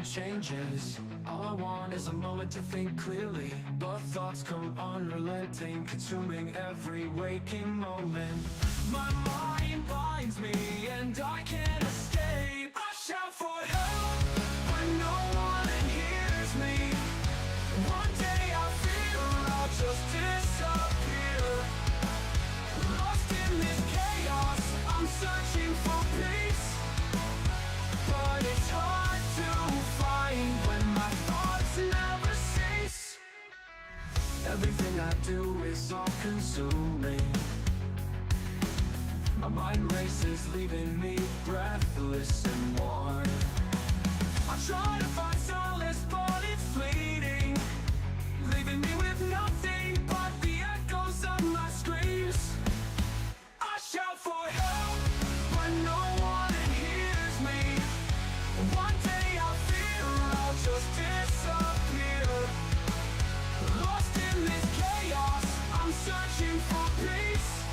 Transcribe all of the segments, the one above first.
changes. All I want is a moment to think clearly, but thoughts come unrelenting, consuming every waking moment. My mind binds me and I can't escape. I shout for help, but no one hears me. One day I feel I'll just disappear. Lost in this chaos, I'm searching for peace, but it's hard to find when my thoughts never cease. Everything I do is all consuming. My mind races, leaving me breathless and worn. I try to find solace, but it's fleeting, leaving me with nothing but the echoes of my screams. I shout for help, but no one hears me. One day I feel I'll just disappear. Lost in this chaos, I'm searching for peace,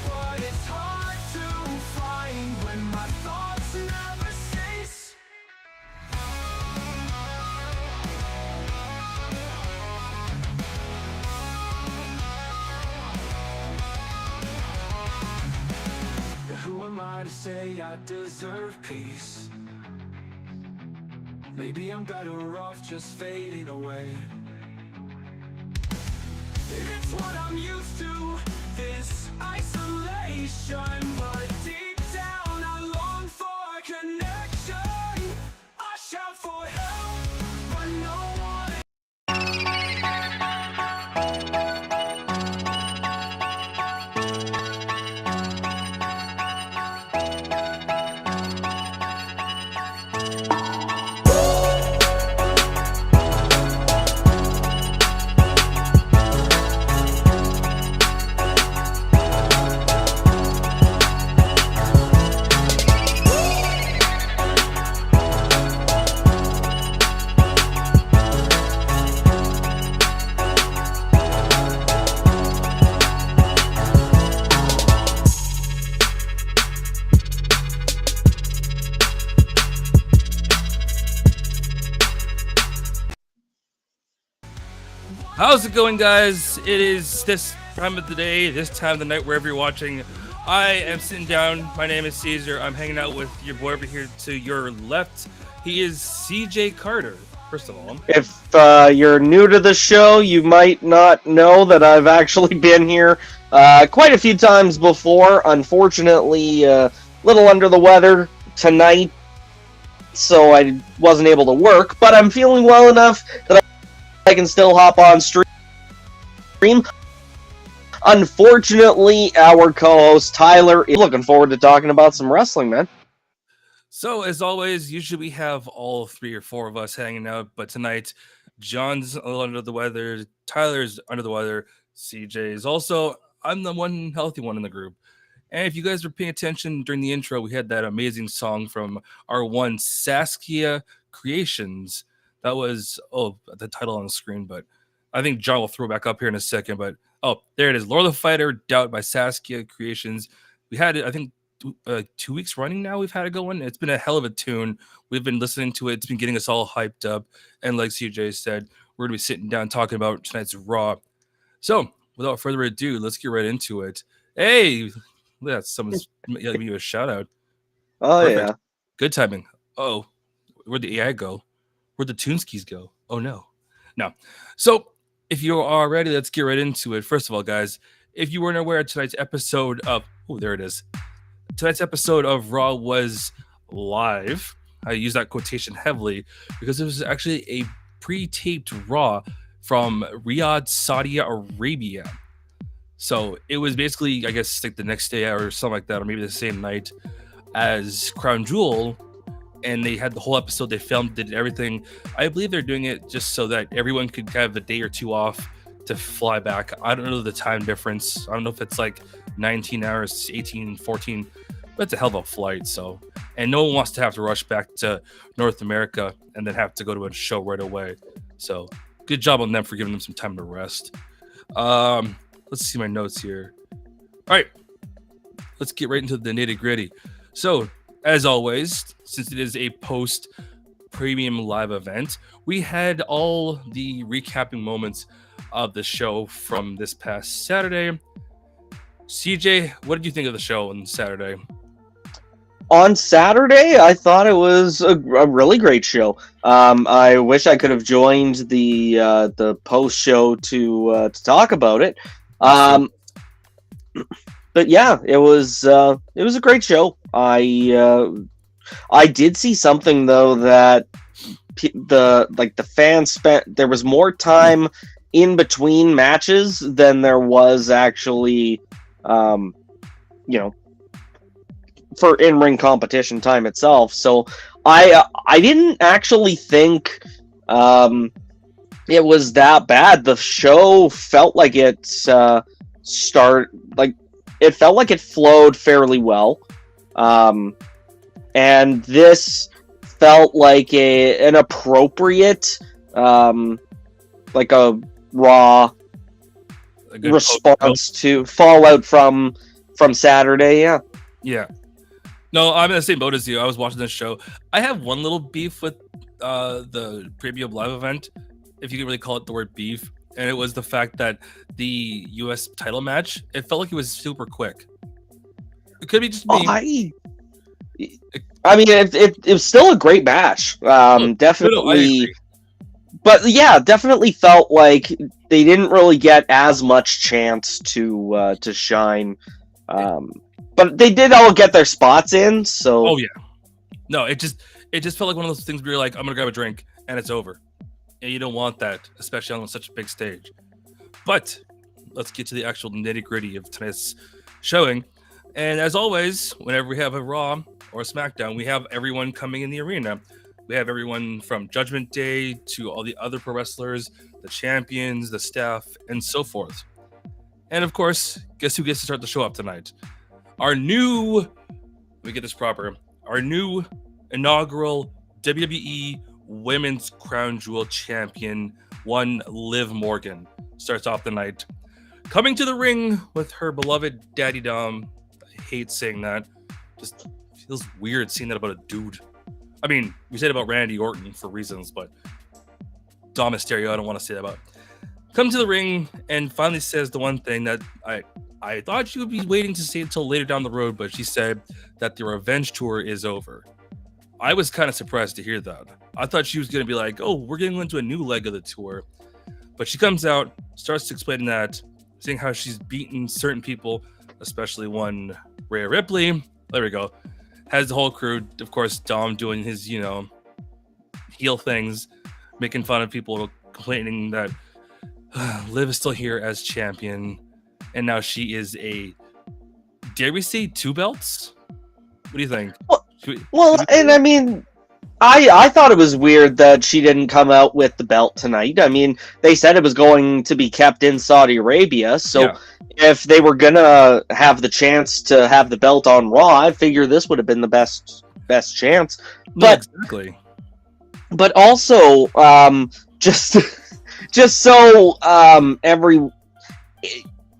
but it's hard to find when my thoughts never cease. Who am I to say I deserve peace? Maybe I'm better off just fading away. It's what I'm used to, this isolation, but deep down I long for connection. I shout for help, but no one. How's it going, guys? It is this time of the day, this time of the night, wherever you're watching. I am sitting down. My name is Caesar. I'm hanging out with your boy over here to your left. He is CJ Carter, first of all. If you're new to the show, you might not know that I've actually been here quite a few times before. Unfortunately, a little under the weather tonight, so I wasn't able to work, but I'm feeling well enough that I can still hop on stream. Unfortunately, our co-host Tyler is looking forward to talking about some wrestling, man. So, as always, usually we have all 3 or 4 of us hanging out, but tonight, John's a little under the weather, Tyler's under the weather, CJ is also, I'm the one healthy one in the group. And if you guys were paying attention during the intro, we had that amazing song from our one Saskia Creations. That was, the title on the screen, but I think John will throw it back up here in a second. But, there it is. Lord of the Fighter, Doubt by Saskia Creations. We had it, I think, 2 weeks running now. We've had it going. It's been a hell of a tune. We've been listening to it. It's been getting us all hyped up. And like CJ said, we're going to be sitting down talking about tonight's Raw. So, without further ado, let's get right into it. Hey, that's someone's giving you a shout out. Oh, Perfect. yeah. Good timing. Oh, where'd the AI go? Where'd the Toonskis go? Oh, no. So, if you're all ready, let's get right into it. First of all, guys, if you weren't aware, tonight's episode of... Oh, there it is. Tonight's episode of Raw was live. I use that quotation heavily because it was actually a pre-taped Raw from Riyadh, Saudi Arabia. So it was basically, I guess, like the next day or something like that, or maybe the same night as Crown Jewel. And they had the whole episode. They filmed, did everything. I believe they're doing it just so that everyone could have a day or two off to fly back. I don't know the time difference. I don't know if it's like 19 hours, 18, 14, but it's a hell of a flight. So, and no one wants to have to rush back to North America and then have to go to a show right away. So good job on them for giving them some time to rest. Let's see my notes here. All right, let's get right into the nitty gritty. So, as always, since it is a post premium live event, we had all the recapping moments of the show from this past Saturday. CJ, what did you think of the show on Saturday? On Saturday, I thought it was a really great show. I wish I could have joined the post show to talk about it. But yeah, it was a great show. I did see something though that the fans spent. There was more time in between matches than there was actually, for in-ring competition time itself. So I didn't actually think it was that bad. The show felt like it it felt like it flowed fairly well. And this felt like an appropriate like a Raw response to fallout from Saturday. Yeah. No, I'm in the same boat as you. I was watching this show. I have one little beef with the Premium Live event, if you can really call it the word beef, and it was the fact that the U.S. title match, it felt like it was super quick. It could be just me. I mean, it was still a great match. Definitely. But yeah, definitely felt like they didn't really get as much chance to shine. But they did all get their spots in, so... Oh, yeah. No, it just felt like one of those things where you're like, I'm going to grab a drink, and it's over. And you don't want that, especially on such a big stage. But let's get to the actual nitty-gritty of tonight's showing. And as always, whenever we have a Raw or a SmackDown, we have everyone coming in the arena. We have everyone from Judgment Day to all the other pro wrestlers, the champions, the staff, and so forth. And of course, guess who gets to start the show up tonight? Our new, let me get this proper, our new inaugural WWE Women's Crown Jewel Champion, one Liv Morgan, starts off the night. Coming to the ring with her beloved Daddy Dom. I hate saying that. Just feels weird saying that about a dude. I mean, we said about Randy Orton for reasons, but Dom Mysterio, I don't want to say that about. Come to the ring and finally says the one thing that I thought she would be waiting to say until later down the road, but she said that the Revenge Tour is over. I was kind of surprised to hear that. I thought she was going to be like, oh, we're getting into a new leg of the tour. But she comes out, starts explaining that, saying how she's beaten certain people, especially one Rhea Ripley. There we go. Has the whole crew, of course, Dom doing his, heel things, making fun of people, complaining that Liv is still here as champion. And now she is dare we say 2 belts? What do you think? I mean, I thought it was weird that she didn't come out with the belt tonight. I mean, they said it was going to be kept in Saudi Arabia, so if they were gonna have the chance to have the belt on Raw, I figure this would have been the best chance. But exactly. But also, just so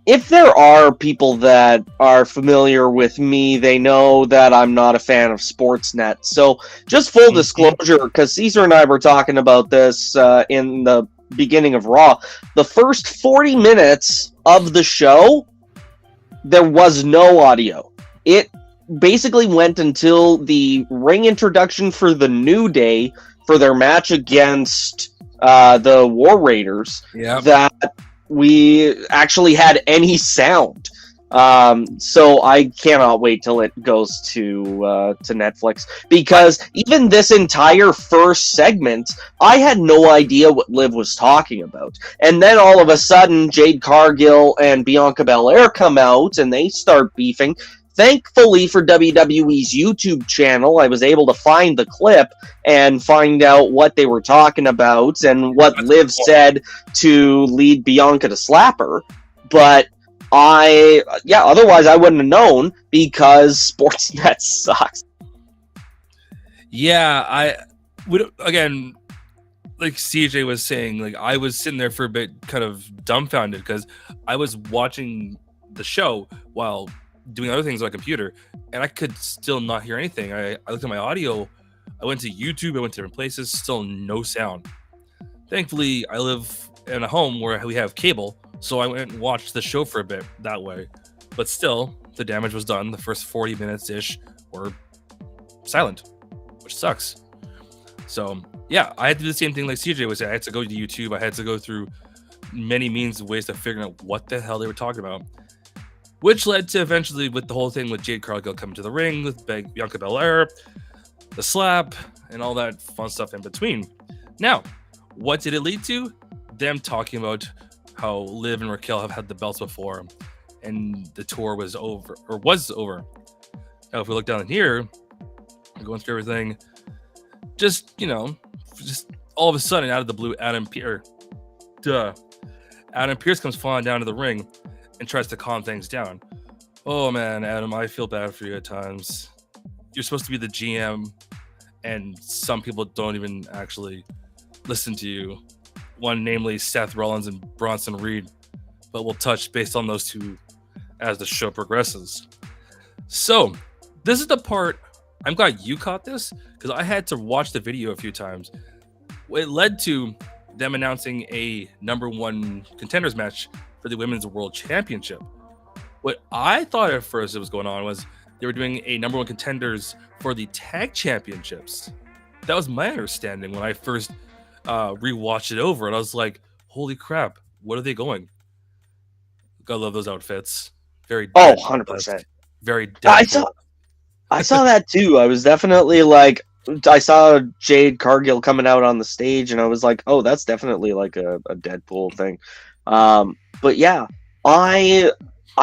if there are people that are familiar with me, they know that I'm not a fan of Sportsnet. So just full disclosure, because Caesar and I were talking about this in the beginning of Raw. The first 40 minutes of the show, there was no audio. It basically went until the ring introduction for the New Day for their match against the War Raiders. That we actually had any sound. So I cannot wait till it goes to Netflix, because even this entire first segment, I had no idea what Liv was talking about. And then all of a sudden, Jade Cargill and Bianca Belair come out and they start beefing. Thankfully for WWE's YouTube channel, I was able to find the clip and find out what they were talking about and what Liv said to lead Bianca to slap her. But otherwise I wouldn't have known, because Sportsnet sucks. Yeah, I would, again, like CJ was saying, like I was sitting there for a bit kind of dumbfounded, because I was watching the show while doing other things on my computer, and I could still not hear anything. I looked at my audio I went to YouTube, I went to different places, still no sound. Thankfully, I live in a home where we have cable, so I went and watched the show for a bit that way. But still, the damage was done. The first 40 minutes ish were silent, which sucks. So yeah, I had to do the same thing like CJ was saying. I had to go to YouTube. I had to go through many means of ways to figure out what the hell they were talking about, which led to eventually with the whole thing with Jade Cargill coming to the ring with Bianca Belair, the slap, and all that fun stuff in between. Now, what did it lead to? Them talking about how Liv and Raquel have had the belts before, and the tour was over. Now, if we look down in here, going through everything, just all of a sudden, out of the blue, Adam Pearce comes flying down to the ring and tries to calm things down. Oh man, Adam, I feel bad for you at times. You're supposed to be the GM, and some people don't even actually listen to you. One, namely Seth Rollins and Bronson Reed, but we'll touch based on those two as the show progresses. So, this is the part, I'm glad you caught this, because I had to watch the video a few times. It led to them announcing a #1 contenders match for the Women's World Championship. What I thought at first it was going on was they were doing a #1 contenders for the tag championships. That was my understanding when I first rewatched it over, and I was like, holy crap, what are they going? Gotta love those outfits. Very 100%. Very I saw that too. I was definitely like, I saw Jade Cargill coming out on the stage, and I was like, oh, that's definitely like a Deadpool thing. But yeah, I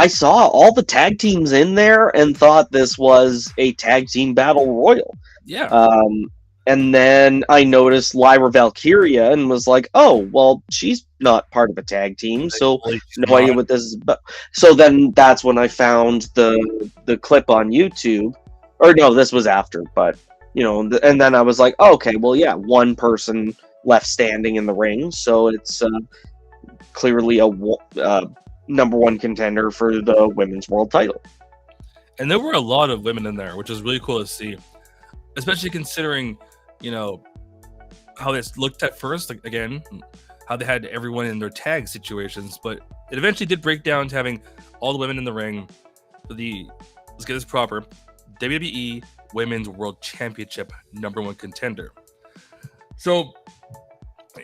saw all the tag teams in there and thought this was a tag team battle royal. Yeah. And then I noticed Lyra Valkyria and was like, oh, well, she's not part of a tag team, so no idea what this is about. So then that's when I found the clip on YouTube. Or no, this was after, but, and then I was like, oh, okay, well, yeah, one person left standing in the ring, so it's clearly a #1 contender for the women's world title. And there were a lot of women in there, which was really cool to see, especially considering, how this looked at first, like, again, how they had everyone in their tag situations, but it eventually did break down to having all the women in the ring for let's get this proper, WWE Women's World Championship #1 contender. So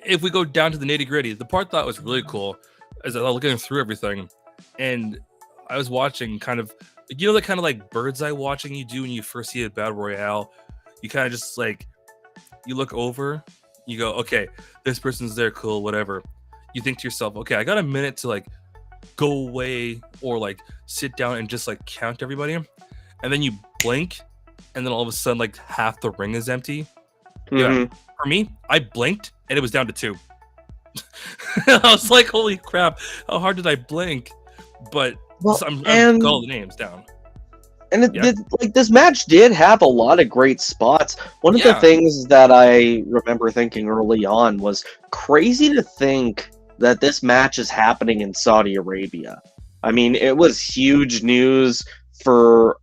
if we go down to the nitty gritty, the part that was really cool is I was looking through everything, and I was watching kind of, the kind of like bird's eye watching you do when you first see a battle royale. You kind of just like, you look over, you go, okay, this person's there, cool, whatever. You think to yourself, okay, I got a minute to like go away or like sit down and just like count everybody. And then you blink, and then all of a sudden, like half the ring is empty. Mm-hmm. Yeah. For me, I blinked and it was down to 2. I was like, holy crap, how hard did I blink? But I'm got all the names down. And this match did have a lot of great spots. One of the things that I remember thinking early on was crazy to think that this match is happening in Saudi Arabia. I mean, it was huge news for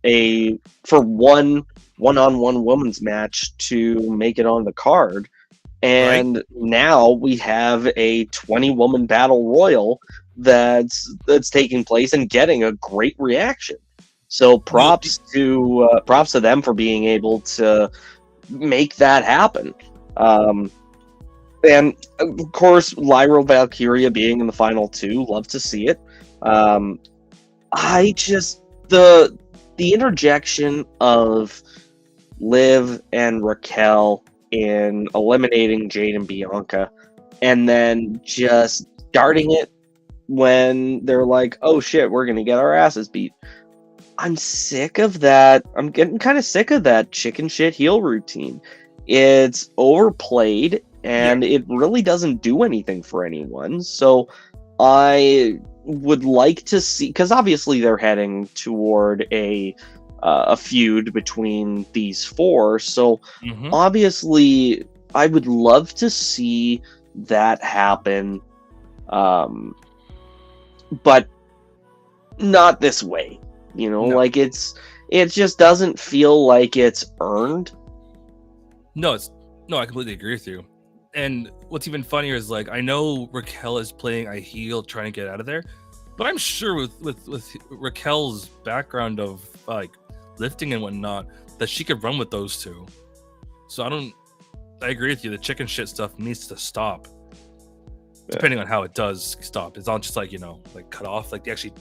one-on-one women's match to make it on the card. And now we have a 20-woman battle royal that's taking place and getting a great reaction. So props to them for being able to make that happen. And of course, Lyra Valkyria being in the final 2, love to see it. The interjection of Liv and Raquel in eliminating Jade and Bianca, and then just starting it when they're like, oh shit, we're gonna get our asses beat. I'm sick of that. I'm getting kind of sick of that chicken shit heel routine. It's overplayed, and it really doesn't do anything for anyone. So I would like to see, because obviously they're heading toward a feud between these 4. So obviously I would love to see that happen, but not this way. Like it just doesn't feel like it's earned. No, I completely agree with you. And what's even funnier is like I know Raquel is playing a heel trying to get out of there, but I'm sure with Raquel's background of like lifting and whatnot that she could run with those two. So I agree with you. The chicken shit stuff needs to stop. Depending on how it does stop. It's not just like, like cut off. Like they actually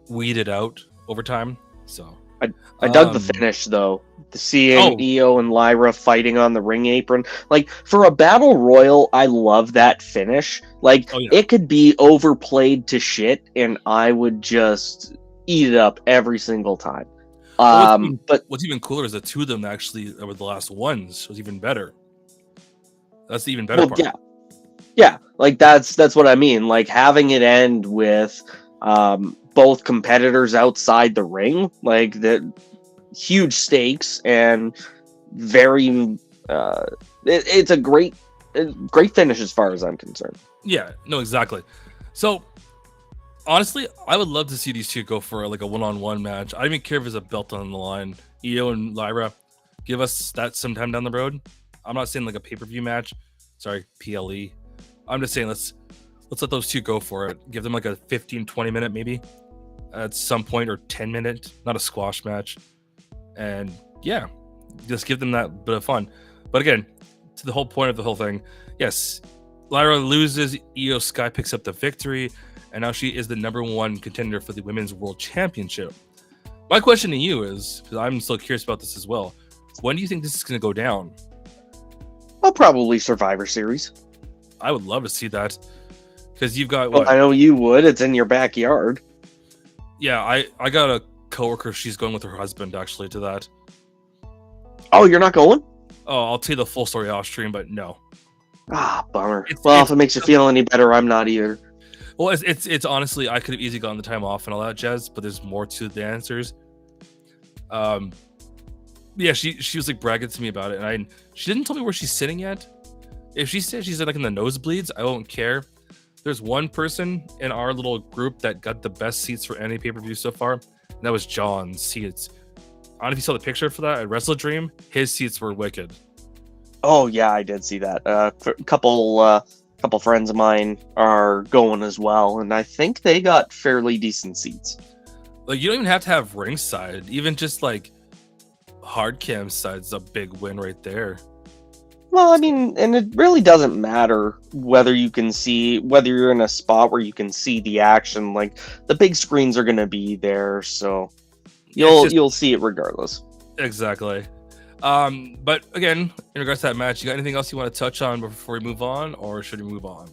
weed it out over time. So I dug the finish though. The seeing Io and Lyra fighting on the ring apron. Like for a battle royal, I love that finish. Like it could be overplayed to shit and I would just eat it up every single time. But what's even cooler is the two of them actually were the last ones was even better. That's the even better part. Yeah, like that's what I mean. Like having it end with both competitors outside the ring, like the huge stakes and very it's a great finish as far as I'm concerned. Yeah, no, exactly. So honestly, I would love to see these two go for like a one-on-one match. I don't even care if there's a belt on the line. Io and Lyra, give us that sometime down the road. I'm not saying like a pay-per-view match. Sorry, PLE. I'm just saying let's let those two go for it. Give them like a 15-20 minute maybe at some point, or 10-minute, not a squash match. And yeah, just give them that bit of fun. But again, to the whole point of the whole thing, yes, Lyra loses, Io Sky picks up the victory, and now she is the #1 contender for the Women's World Championship. My question to you is, because I'm still curious about this as well, when do you think this is going to go down? Well, probably Survivor Series. I would love to see that, because you've got what? Well, I know you would. It's in your backyard. Yeah, I got a coworker. She's going with her husband actually to that. Oh, you're not going? Oh, I'll tell you the full story off stream, but no. Ah, bummer. If it makes you feel any better, I'm not either. Well, it's honestly, I could have easily gotten the time off and all that jazz, but there's more to the answers. Yeah, she was like bragging to me about it, and she didn't tell me where she's sitting yet. If she said she's like in the nosebleeds, I won't care. There's one person in our little group that got the best seats for any pay-per-view so far, and that was John's seats. I don't know if you saw the picture for that at Wrestle Dream. His seats were wicked. Oh yeah, I did see that. A couple friends of mine are going as well, and I think they got fairly decent seats. Like you don't even have to have ringside. Even just like hard cam side's a big win right there. Well, I mean, and it really doesn't matter whether you're in a spot where you can see the action. Like the big screens are going to be there, so you'll see it regardless. Exactly. But again, in regards to that match, you got anything else you want to touch on before we move on, or should we move on?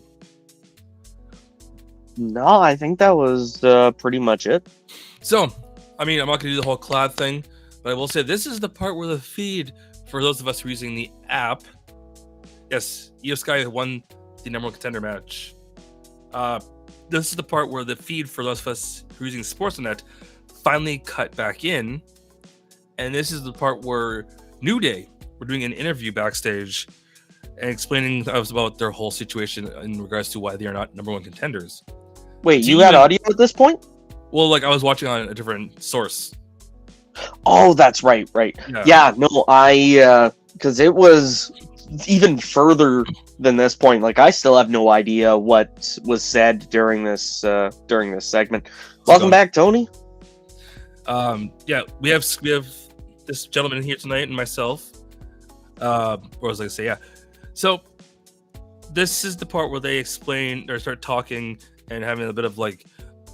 No, I think that was pretty much it. So, I mean, I'm not going to do the whole clad thing, but I will say this is the part where the feed, for those of us who are using the app, yes, Io Sky won the #1 contender match. This is the part where the feed for those of us who are using Sportsnet finally cut back in, and this is the part where New Day were doing an interview backstage and explaining about their whole situation in regards to why they are not #1 contenders. Wait, you had audio at this point? Well, like I was watching on a different source. Oh, that's right. Yeah, no, because it was even further than this point. Like I still have no idea what was said during this segment. Welcome back, Tony. Yeah, we have this gentleman here tonight and myself. What was I gonna say? Yeah. So this is the part where they explain or start talking and having a bit of like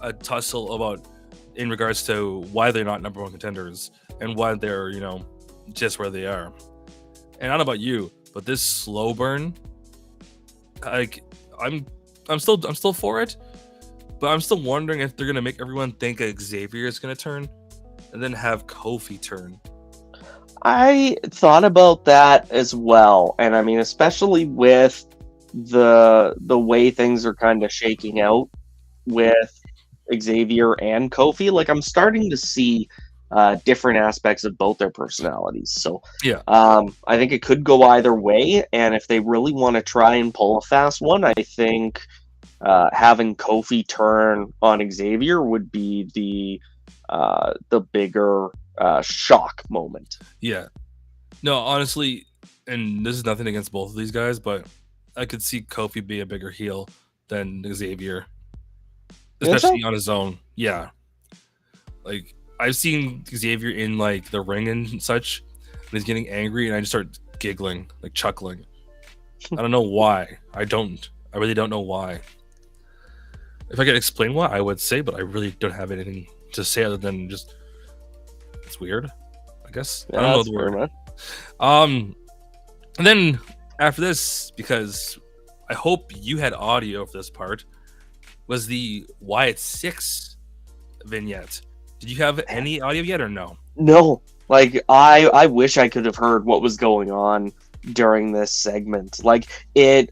a tussle about in regards to why they're not #1 contenders and why they're, just where they are. And I don't know about you, but this slow burn, like I'm still for it, but I'm still wondering if they're gonna make everyone think Xavier is gonna turn and then have Kofi turn. I thought about that as well, and I mean, especially with the way things are kind of shaking out with Xavier and Kofi, like I'm starting to see different aspects of both their personalities. So yeah, I think it could go either way, and if they really want to try and pull a fast one, I think having Kofi turn on Xavier would be the bigger shock moment. Yeah. No, honestly, and this is nothing against both of these guys, but I could see Kofi be a bigger heel than Xavier, especially on his own. Yeah, like I've seen Xavier in like the ring and such, and he's getting angry, and I just start giggling, like chuckling. I don't know why. I really don't know why. If I could explain why, I would say, but I really don't have anything to say other than just it's weird. I guess I don't know the word. And then after this, because I hope you had audio for this part, was the Wyatt 6 vignette. Did you have any audio yet or no? No. Like, I wish I could have heard what was going on during this segment. Like, it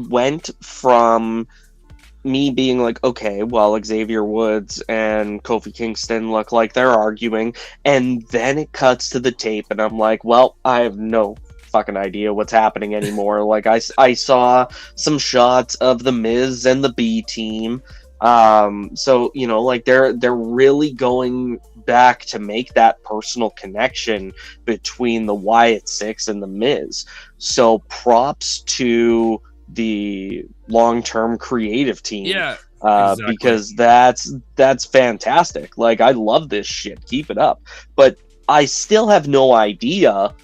went from me being like, okay, well, Xavier Woods and Kofi Kingston look like they're arguing, and then it cuts to the tape, and I'm like, well, I have no fucking idea what's happening anymore. Like, I saw some shots of the Miz and the B team. So, you know, like they're really going back to make that personal connection between the Wyatt Six and the Miz. So props to the long-term creative team. Yeah. Exactly. Because that's fantastic. Like, I love this shit. Keep it up. But I still have no idea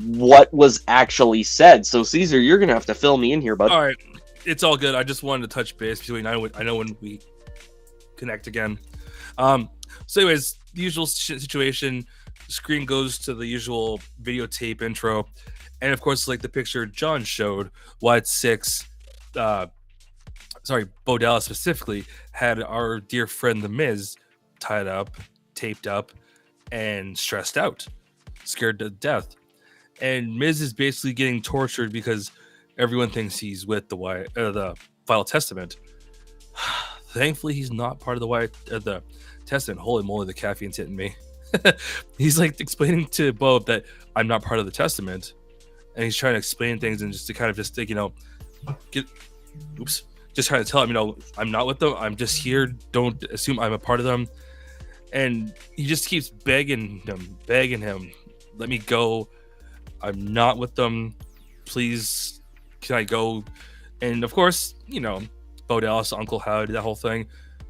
what was actually said. So Caesar, you're gonna have to fill me in here, bud. All right, it's all good. I just wanted to touch base between I know when we connect again. So anyways, the usual situation. Screen goes to the usual videotape intro, and of course, like the picture John showed, Wyatt 6, Bo Dallas specifically, had our dear friend The Miz tied up, taped up, and stressed out, scared to death. And Miz is basically getting tortured because everyone thinks he's with the Final Testament. Thankfully, he's not part of the Testament. Holy moly, the caffeine's hitting me. He's like explaining to Bo that I'm not part of the Testament, and he's trying to explain things and just to kind of just like, just trying to tell him, I'm not with them. I'm just here. Don't assume I'm a part of them. And he just keeps begging him, let me go. I'm not with them. Please, can I go? And of course, Bo Dallas, Uncle Howdy, that whole thing,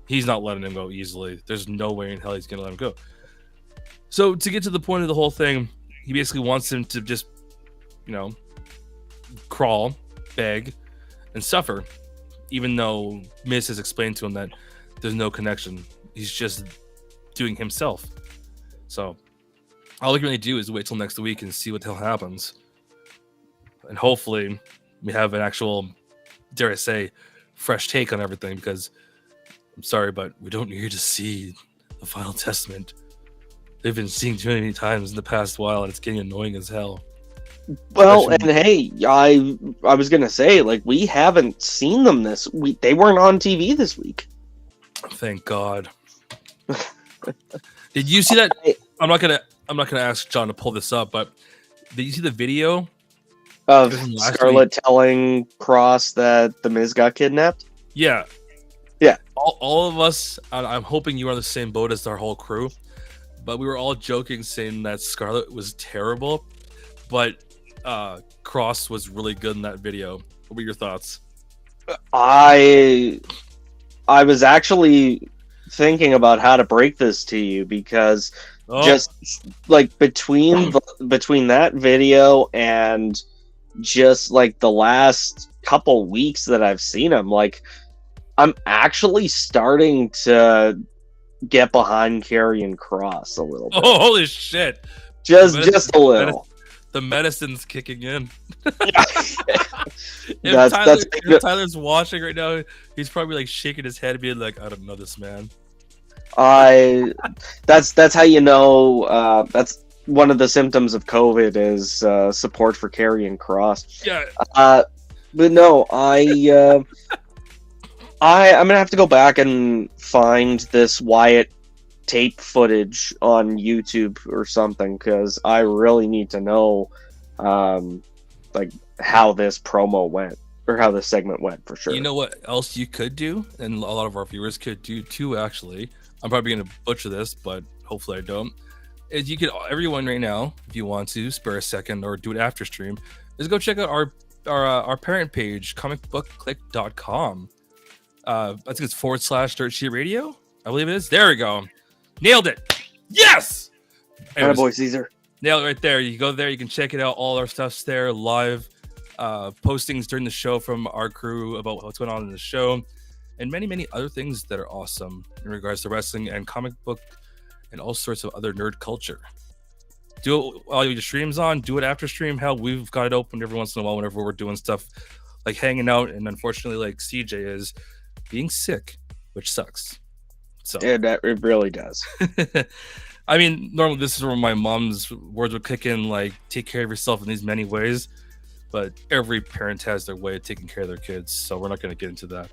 he's not letting him go easily. There's no way in hell he's going to let him go. So to get to the point of the whole thing, he basically wants him to just, crawl, beg, and suffer, even though Miz has explained to him that there's no connection. He's just doing himself. So all we can really do is wait till next week and see what the hell happens. And hopefully we have an actual, dare I say, fresh take on everything, because I'm sorry, but we don't need to see the Final Testament. They've been seen too many times in the past while, and it's getting annoying as hell. Well, and hey, I was gonna say, like, we haven't seen them this week. They weren't on TV this week. Thank God. Did you see that? I'm not gonna ask John to pull this up, but did you see the video of Scarlett telling Cross that the Miz got kidnapped? Yeah. All of us. I'm hoping you are on the same boat as our whole crew, but we were all joking, saying that Scarlett was terrible, but Cross was really good in that video. What were your thoughts? I was actually thinking about how to break this to you, because just like between that video and just like the last couple weeks that I've seen him, like, I'm actually starting to get behind Karrion Kross a little bit. Oh, holy shit! Just a little. The medicine's kicking in. If Tyler's watching right now, he's probably like shaking his head, being like, "I don't know this man." That's how you know. That's one of the symptoms of COVID is support for Karrion Kross. Yeah. But no, I'm gonna have to go back and find this Wyatt tape footage on YouTube or something, because I really need to know, like, how this promo went, or how this segment went, for sure. You know what else you could do, and a lot of our viewers could do too, actually. I'm probably going to butcher this, but hopefully I don't. Is you could, everyone right now, if you want to, spare a second or do it after stream, is go check out our parent page, comicbookclick.com. I think it's / Dirt Sheet Radio. I believe it is. There we go. Nailed it. Yes. Anyways, Attaboy, Caesar. nailed it right there. You go there, you can check it out. All our stuff's there, live postings during the show from our crew about what's going on in the show, and many, many other things that are awesome in regards to wrestling and comic book and all sorts of other nerd culture. Do it while your stream's on, do it after stream. Hell, we've got it open every once in a while whenever we're doing stuff like hanging out, and unfortunately, like CJ is being sick, which sucks. So Yeah, it really does. I mean, normally this is where my mom's words would kick in, like, take care of yourself in these many ways. But every parent has their way of taking care of their kids, so we're not going to get into that.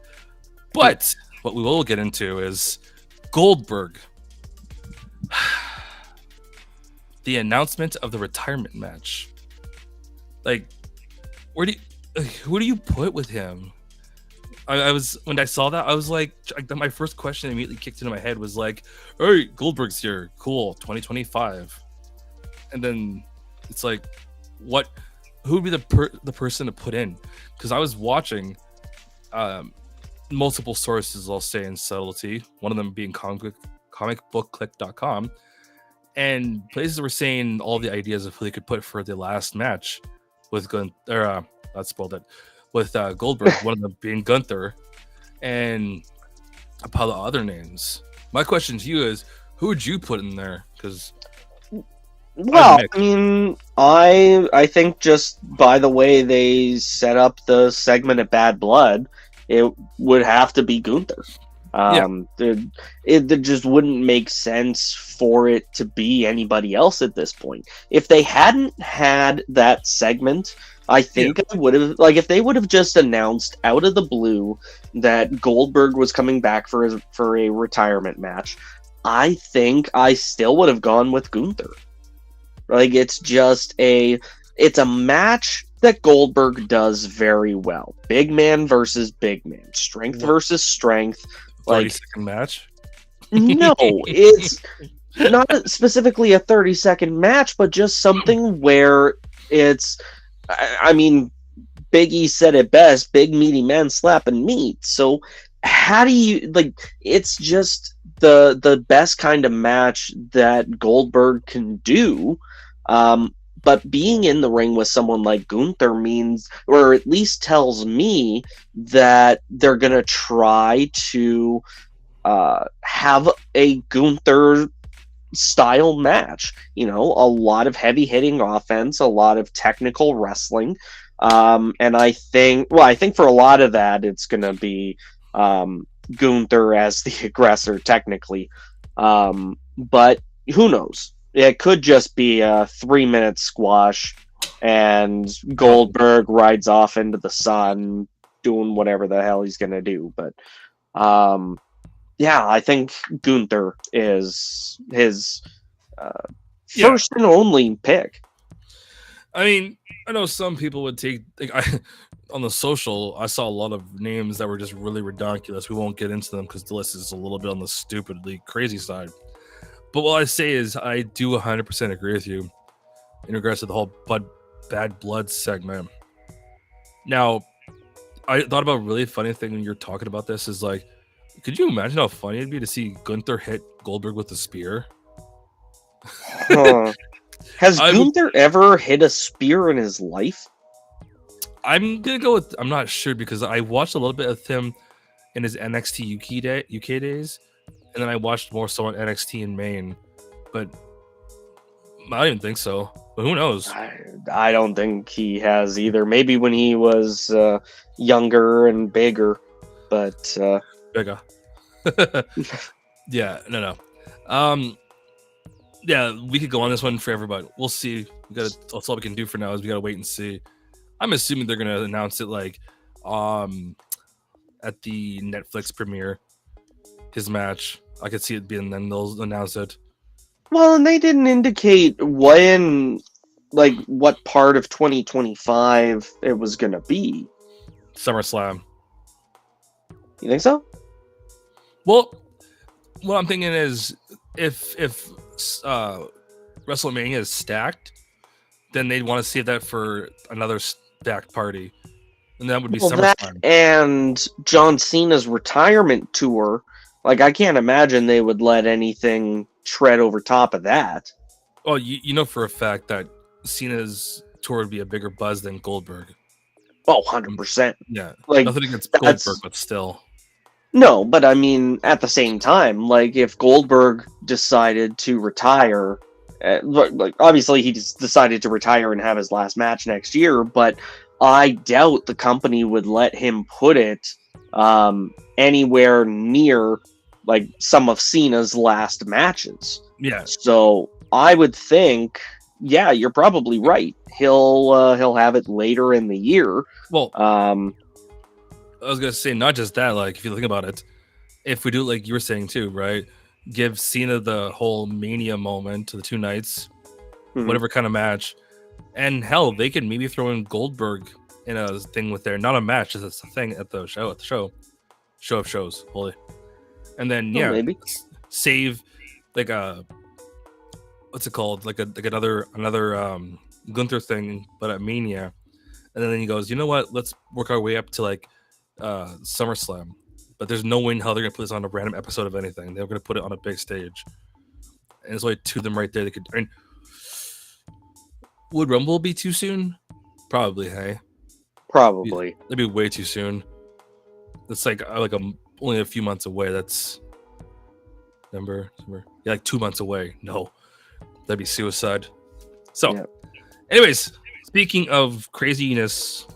But what we will get into is Goldberg. The announcement of the retirement match. Like, who do you put with him? I was, when I saw that, I was like, my first question immediately kicked into my head was like, hey, Goldberg's here, cool, 2025. And then it's like, what? Who would be the person to put in? Because I was watching multiple sources, I'll say in subtlety, one of them being comicbookclick.com, and places were saying all the ideas of who they could put for the last match with Gunther. That spoiled it. With Goldberg, one of them being Gunther, and a pile of other names. My question to you is, who would you put in there? Because well, I mean, I think just by the way they set up the segment of Bad Blood, it would have to be Gunther. It just wouldn't make sense for it to be anybody else at this point. If they hadn't had that segment, I think I would have, like, if they would have just announced out of the blue that Goldberg was coming back for a retirement match, I think I still would have gone with Gunther. Like, it's a match that Goldberg does very well. Big man versus big man. Strength versus strength. 30-second match? No, it's not specifically a 30-second match, but just something where it's, I mean, Big E said it best, big meaty men slapping meat. So how do you, like, it's just the best kind of match that Goldberg can do. But being in the ring with someone like Gunther means, or at least tells me, that they're going to try to have a Gunther style match. You know, a lot of heavy hitting offense, a lot of technical wrestling. And I think for a lot of that, it's going to be Gunther as the aggressor, technically. But who knows? It could just be a 3-minute squash and Goldberg rides off into the sun doing whatever the hell he's going to do. But yeah, I think Gunther is his first and only pick. I mean, I know some people would take, like, on the social, I saw a lot of names that were just really ridiculous. We won't get into them because the list is a little bit on the stupidly crazy side. But what I say is, I do 100% agree with you in regards to the whole Bad Blood segment. Now, I thought about a really funny thing when you're talking about this is, like, could you imagine how funny it'd be to see Gunther hit Goldberg with a spear? Has Gunther ever hit a spear in his life? I'm going to go with, I'm not sure, because I watched a little bit of him in his NXT UK days. And then I watched more so on NXT in Maine, but I don't even think so. But who knows? I don't think he has either. Maybe when he was younger and bigger, but bigger. Yeah, no. Yeah, we could go on this one forever, but we'll see. That's all we can do for now is we gotta wait and see. I'm assuming they're gonna announce it like at the Netflix premiere, his match. I could see it being, then they'll announce it. Well, and they didn't indicate when, like, what part of 2025 it was gonna be. SummerSlam. You think so? Well, what I'm thinking is, if WrestleMania is stacked, then they'd want to save that for another stacked party, and that would be Well, that SummerSlam. and John Cena's retirement tour. Like, I can't imagine they would let anything tread over top of that. Well, you know for a fact that Cena's tour would be a bigger buzz than Goldberg. Oh, 100%. Yeah, Like, nothing against that's- Goldberg, but still. No, but I mean, at the same time, like, if Goldberg decided to retire, like, obviously he just decided to retire and have his last match next year, but I doubt the company would let him put it anywhere near, like, some of Cena's last matches. Yeah, So I would think, yeah, you're probably right. He'll have it later in the year. well, Um, I was gonna say not just that. Like, if you think about it, if we do like you were saying too, right? Give Cena the whole Mania moment to the 2 nights, mhm. whatever kind of match, and hell, they could maybe throw in Goldberg in a thing with their not a match, just it's a thing at the show show of shows, holy, and then Oh, yeah, maybe. save like a what's it called, like another Gunther thing, but at Mania, and then he goes, you know what? Let's work our way up to like SummerSlam. But there's no way in hell they're gonna put this on a random episode of anything. They're gonna put it on a big stage, and there's only 2 of them right there. They could. I mean, would Rumble be too soon? Probably. Hey, Probably. that'd be way too soon. That's like only a few months away. That's December. Yeah, like 2 months away. No, that'd be suicide. So, Yep. anyways, speaking of craziness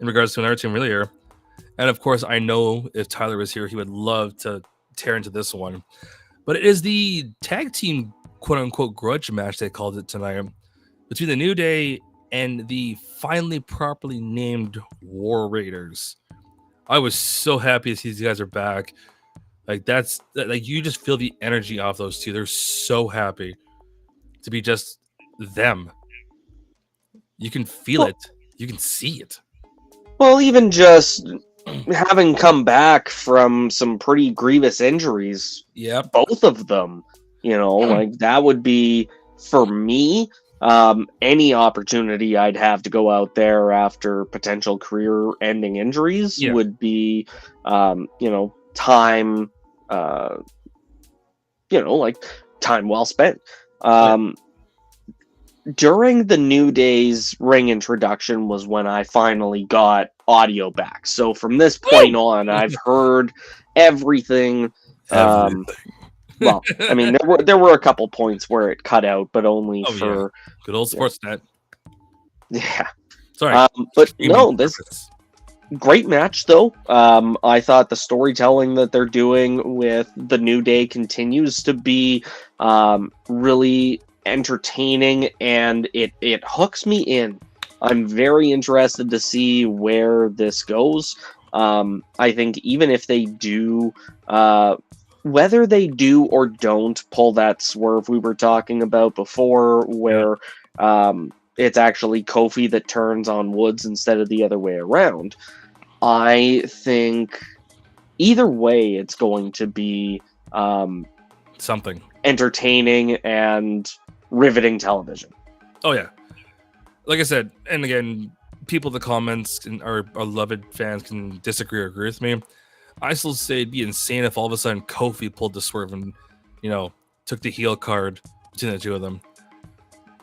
in regards to another team earlier, and of course, I know if Tyler was here, he would love to tear into this one. But it is the tag team quote unquote grudge match, they called it tonight, between the New Day and the finally properly named War Raiders. I was so happy to see these guys are back. Like, like you just feel the energy off those two. They're so happy to be just them. You can feel it. You can see it. Well, even just having come back from some pretty grievous injuries, Yep. both of them, like that would be, for me, any opportunity I'd have to go out there after potential career-ending injuries would be, time, like time well spent. During the New Day's ring introduction was when I finally got audio back. So from this point on, I've heard everything. Well, I mean, there were a couple points where it cut out, but only for good old Sportsnet. Yeah. Sorry, but no, this great match though. I thought the storytelling that they're doing with the New Day continues to be really entertaining, and it hooks me in. I'm very interested to see where this goes. I think even if they do, whether they do or don't pull that swerve we were talking about before, where it's actually Kofi that turns on Woods instead of the other way around, I think either way it's going to be something entertaining and riveting television. Oh yeah, like I said, and again, people in the comments and our beloved fans can disagree or agree with me. I still say it'd be insane if all of a sudden Kofi pulled the swerve and took the heel card between the 2 of them.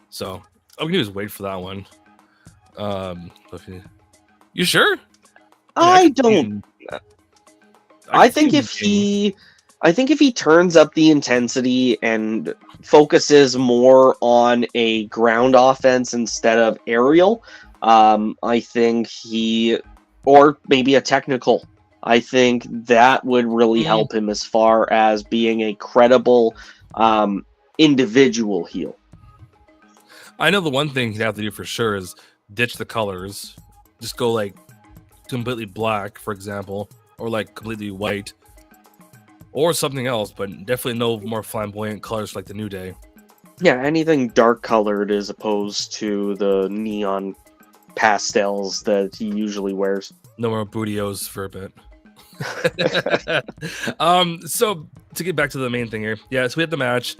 So all we can do is wait for that one. You sure? I think if he turns up the intensity and focuses more on a ground offense instead of aerial, I think or maybe a technical, I think that would really help him as far as being a credible individual heel. I know the one thing he'd have to do for sure is ditch the colors. Just go like completely black, for example, or like completely white. Or something else, but definitely no more flamboyant colors like the New Day. Yeah, anything dark colored as opposed to the neon pastels that he usually wears. No more bootios for a bit. So to get back to the main thing here, so we had the match.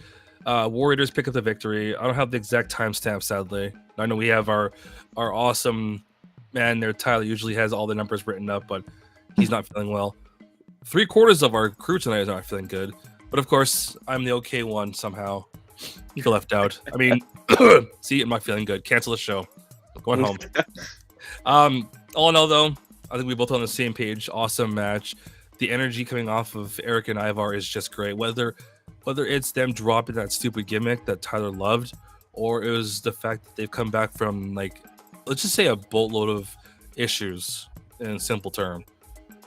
Warriors pick up the victory. I don't have the exact timestamp, sadly. I know we have our awesome man there. Tyler usually has all the numbers written up, but he's not feeling well. 3/4 of our crew tonight is not feeling good. But of course, I'm the okay one somehow. You feel left out. I mean, see, I'm not feeling good. Cancel the show. Going home. All in all, though, I think we both on the same page. Awesome match. The energy coming off of Eric and Ivar is just great. Whether it's them dropping that stupid gimmick that Tyler loved, or it was the fact that they've come back from, like, let's just say a boatload of issues in a simple term.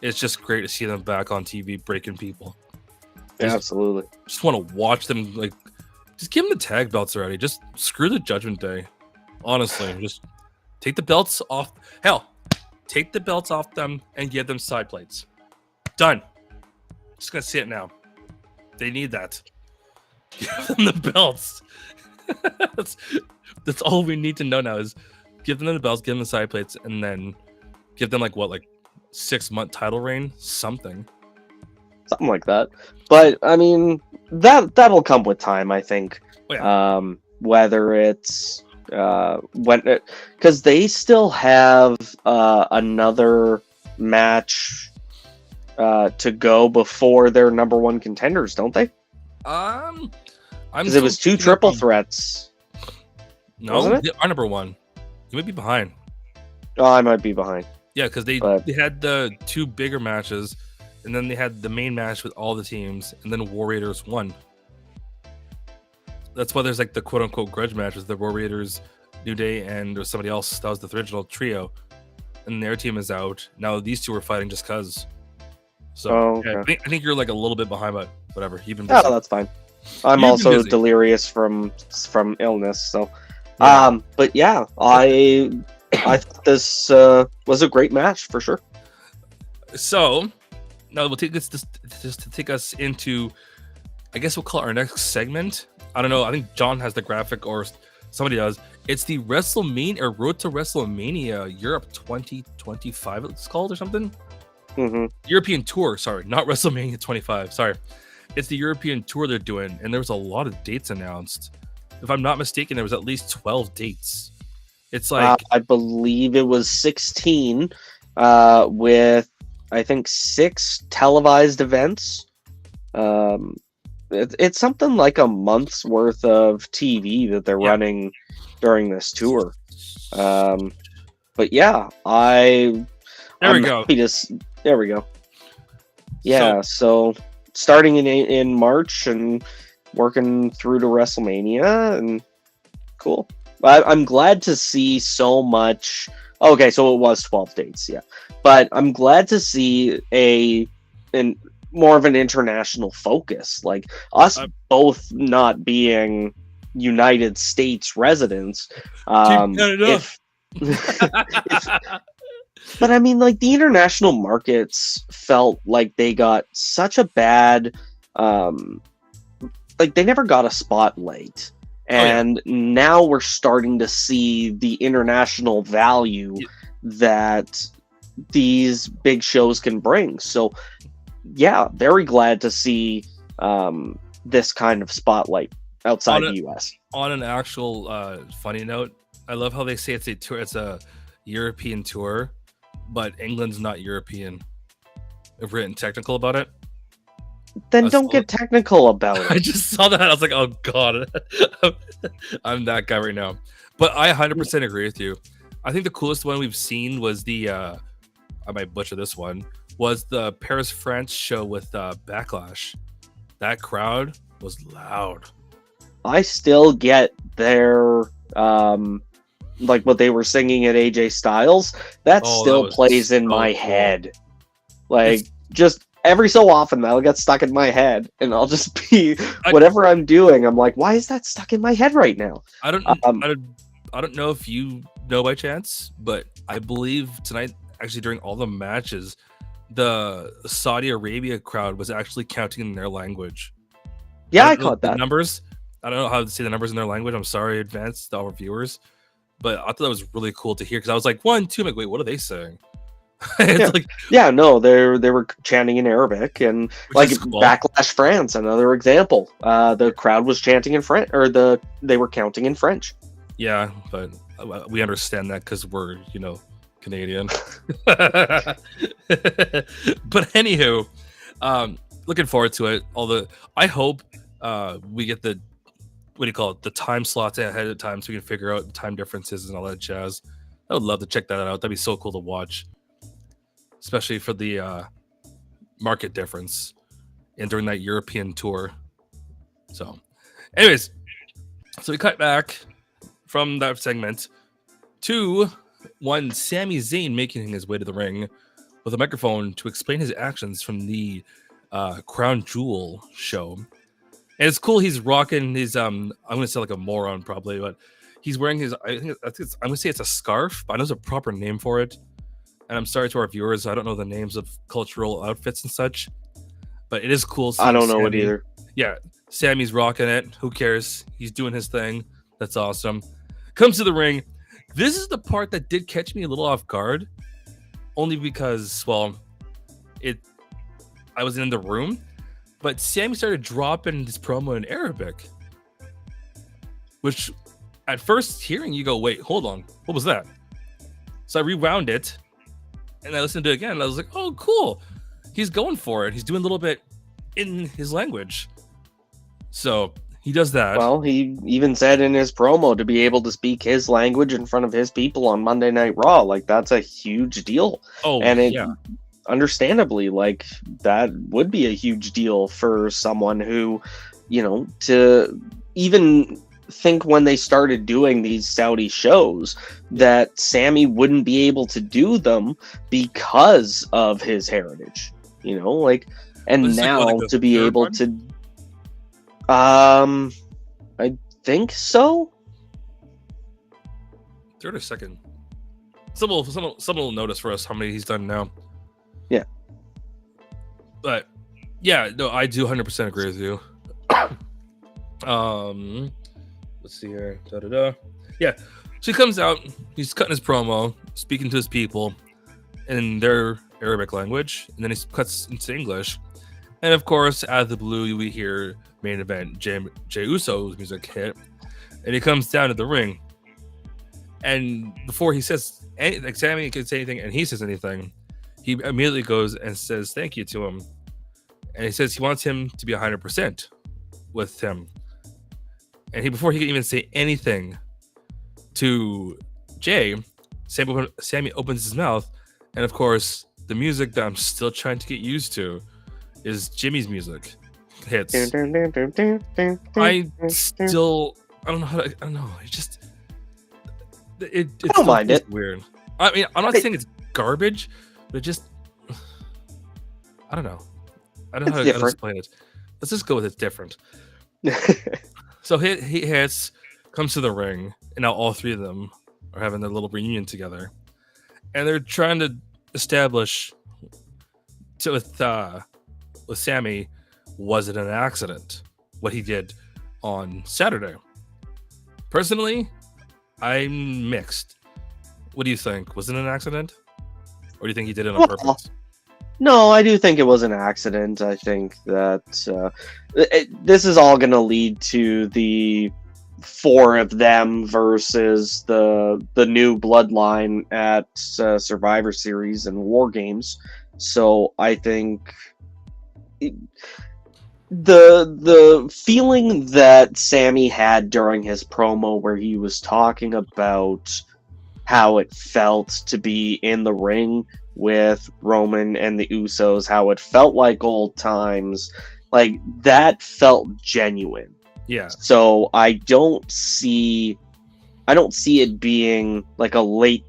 It's just great to see them back on TV breaking people. Yeah, absolutely. Just want to watch them, like, just give them the tag belts already. Just screw the Judgment Day. Honestly, just take the belts off. Hell, take the belts off them and give them side plates. Done. Just gonna see it now. They need that. Give them the belts. that's all we need to know now is give them the belts, give them the side plates, and then give them like 6-month title reign, something like that. But I mean, that'll come with time, I think. Oh, yeah. Whether it's because they still have another match to go before their number one contenders, don't they? Because it was 2 triple threats. No, they are number one. You might be behind. Oh, I might be behind. Yeah, because they had the 2 bigger matches, and then they had the main match with all the teams, and then War Raiders won. That's why there's like the quote unquote grudge matches. The War Raiders, New Day, and there's somebody else. That was the original trio, and their team is out now. These 2 are fighting just cause. So okay. yeah, I think you're like a little bit behind, but whatever. You've been busy. Oh, that's fine. I'm also delirious from illness. So, yeah. But yeah, I thought this was a great match for sure. So now we'll take this just to take us into, I guess we'll call it our next segment. I don't know. I think John has the graphic or somebody does. It's the WrestleMania or Road to WrestleMania Europe 2025. It's called or something. Mm-hmm. European tour. Sorry, not WrestleMania 25. Sorry, it's the European tour they're doing, and there was a lot of dates announced. If I'm not mistaken, there was at least 12 dates. It's like I believe it was 16, with I think 6 televised events. It's something like a month's worth of TV that they're running during this tour. But yeah, there we go. There we go. Yeah, so starting in March and working through to WrestleMania, and cool. I'm glad to see so much. Okay, so it was 12 dates, yeah. But I'm glad to see more of an international focus. Like us both not being United States residents. But I mean, like, the international markets felt like they got such a bad, like they never got a spotlight. And now we're starting to see the international value that these big shows can bring. So yeah, very glad to see this kind of spotlight outside the US. On an actual funny note, I love how they say it's a tour. It's a European tour, but England's not European. I've written technical about it. Then don't get technical about it. I just saw that. I was like, oh god, I'm that guy right now. But I 100% agree with you. I think the coolest one we've seen was the I might butcher this one, was the Paris, France show with Backlash. That crowd was loud. I still get their like what they were singing at AJ Styles. That still plays in my head. Like, just every so often that'll get stuck in my head, and I'll just be whatever I'm doing. I'm like, why is that stuck in my head right now? I don't know if you know by chance, but I believe tonight, actually during all the matches, the Saudi Arabia crowd was actually counting in their language. Yeah, I caught that. Numbers. I don't know how to say the numbers in their language. I'm sorry in advance to our viewers, but I thought that was really cool to hear because I was like 1, 2. I'm like, wait, what are they saying? It's like, Yeah, no, they were chanting in Arabic, and which like is cool. Backlash France, another example. The crowd was chanting in French, or they were counting in French. Yeah, but we understand that because we're, Canadian. But anywho, looking forward to it. I hope we get the, what do you call it, the time slots ahead of time so we can figure out the time differences and all that jazz. I would love to check that out. That'd be so cool to watch, especially for the market difference and during that European tour. So, anyways, so we cut back from that segment to one Sami Zayn making his way to the ring with a microphone to explain his actions from the Crown Jewel show. And it's cool. He's rocking his I'm gonna say like a moron probably, but he's wearing his I'm gonna say it's a scarf, but I know there's a proper name for it. And I'm sorry to our viewers, I don't know the names of cultural outfits and such, but it is cool. I don't know it either. Yeah, Sammy's rocking it. Who cares? He's doing his thing. That's awesome. Comes to the ring. This is the part that did catch me a little off guard, only because, well, I was in the room, but Sammy started dropping this promo in Arabic, which at first hearing you go, wait, hold on, what was that? So I rewound it and I listened to it again. And I was like, oh, cool. He's going for it. He's doing a little bit in his language. So he does that. Well, he even said in his promo to be able to speak his language in front of his people on Monday Night Raw. Like, that's a huge deal. Oh, and it, yeah. Understandably, like, that would be a huge deal for someone who, to even think when they started doing these Saudi shows that Sammy wouldn't be able to do them because of his heritage, and now to be able to, I think so. Third or second. Someone will notice for us how many he's done now. Yeah. But yeah, no, I do 100% agree with you. Let's see here. Yeah. So he comes out, he's cutting his promo, speaking to his people in their Arabic language, and then he cuts into English. And of course, out of the blue, we hear main event Jey Uso's music hit, and he comes down to the ring. And before he says anything, like Sammy can say anything, and he says anything, he immediately goes and says thank you to him. And he says he wants him to be 100% with him. And before he can even say anything to Jay, Sammy opens his mouth, and of course, the music that I'm still trying to get used to is Jimmy's music hits. I don't know how to, I don't know. It's just it I don't mind it. Weird. I mean, I'm not saying it's garbage, but it just I don't know. I don't know how to explain it. Let's just go with it's different. So he hits, comes to the ring, and now all three of them are having their little reunion together, and they're trying to establish with Sammy, was it an accident what he did on Saturday? Personally, I'm mixed. What do you think? Was it an accident, or do you think he did it on purpose? No, I do think it was an accident. I think that this is all going to lead to the four of them versus the new bloodline at Survivor Series and War Games. So I think the feeling that Sammy had during his promo where he was talking about how it felt to be in the ring with Roman and the Usos, how it felt like old times, like that felt genuine. Yeah. So I don't see it being like a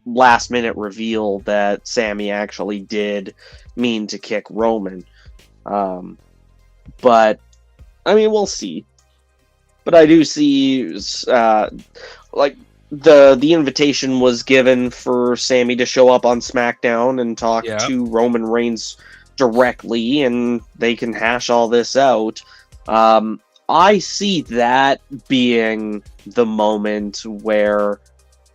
last minute reveal that Sammy actually did mean to kick Roman. But I mean, we'll see. But I do see like the invitation was given for Sammy to show up on SmackDown and talk to Roman Reigns directly, and they can hash all this out. I see that being the moment where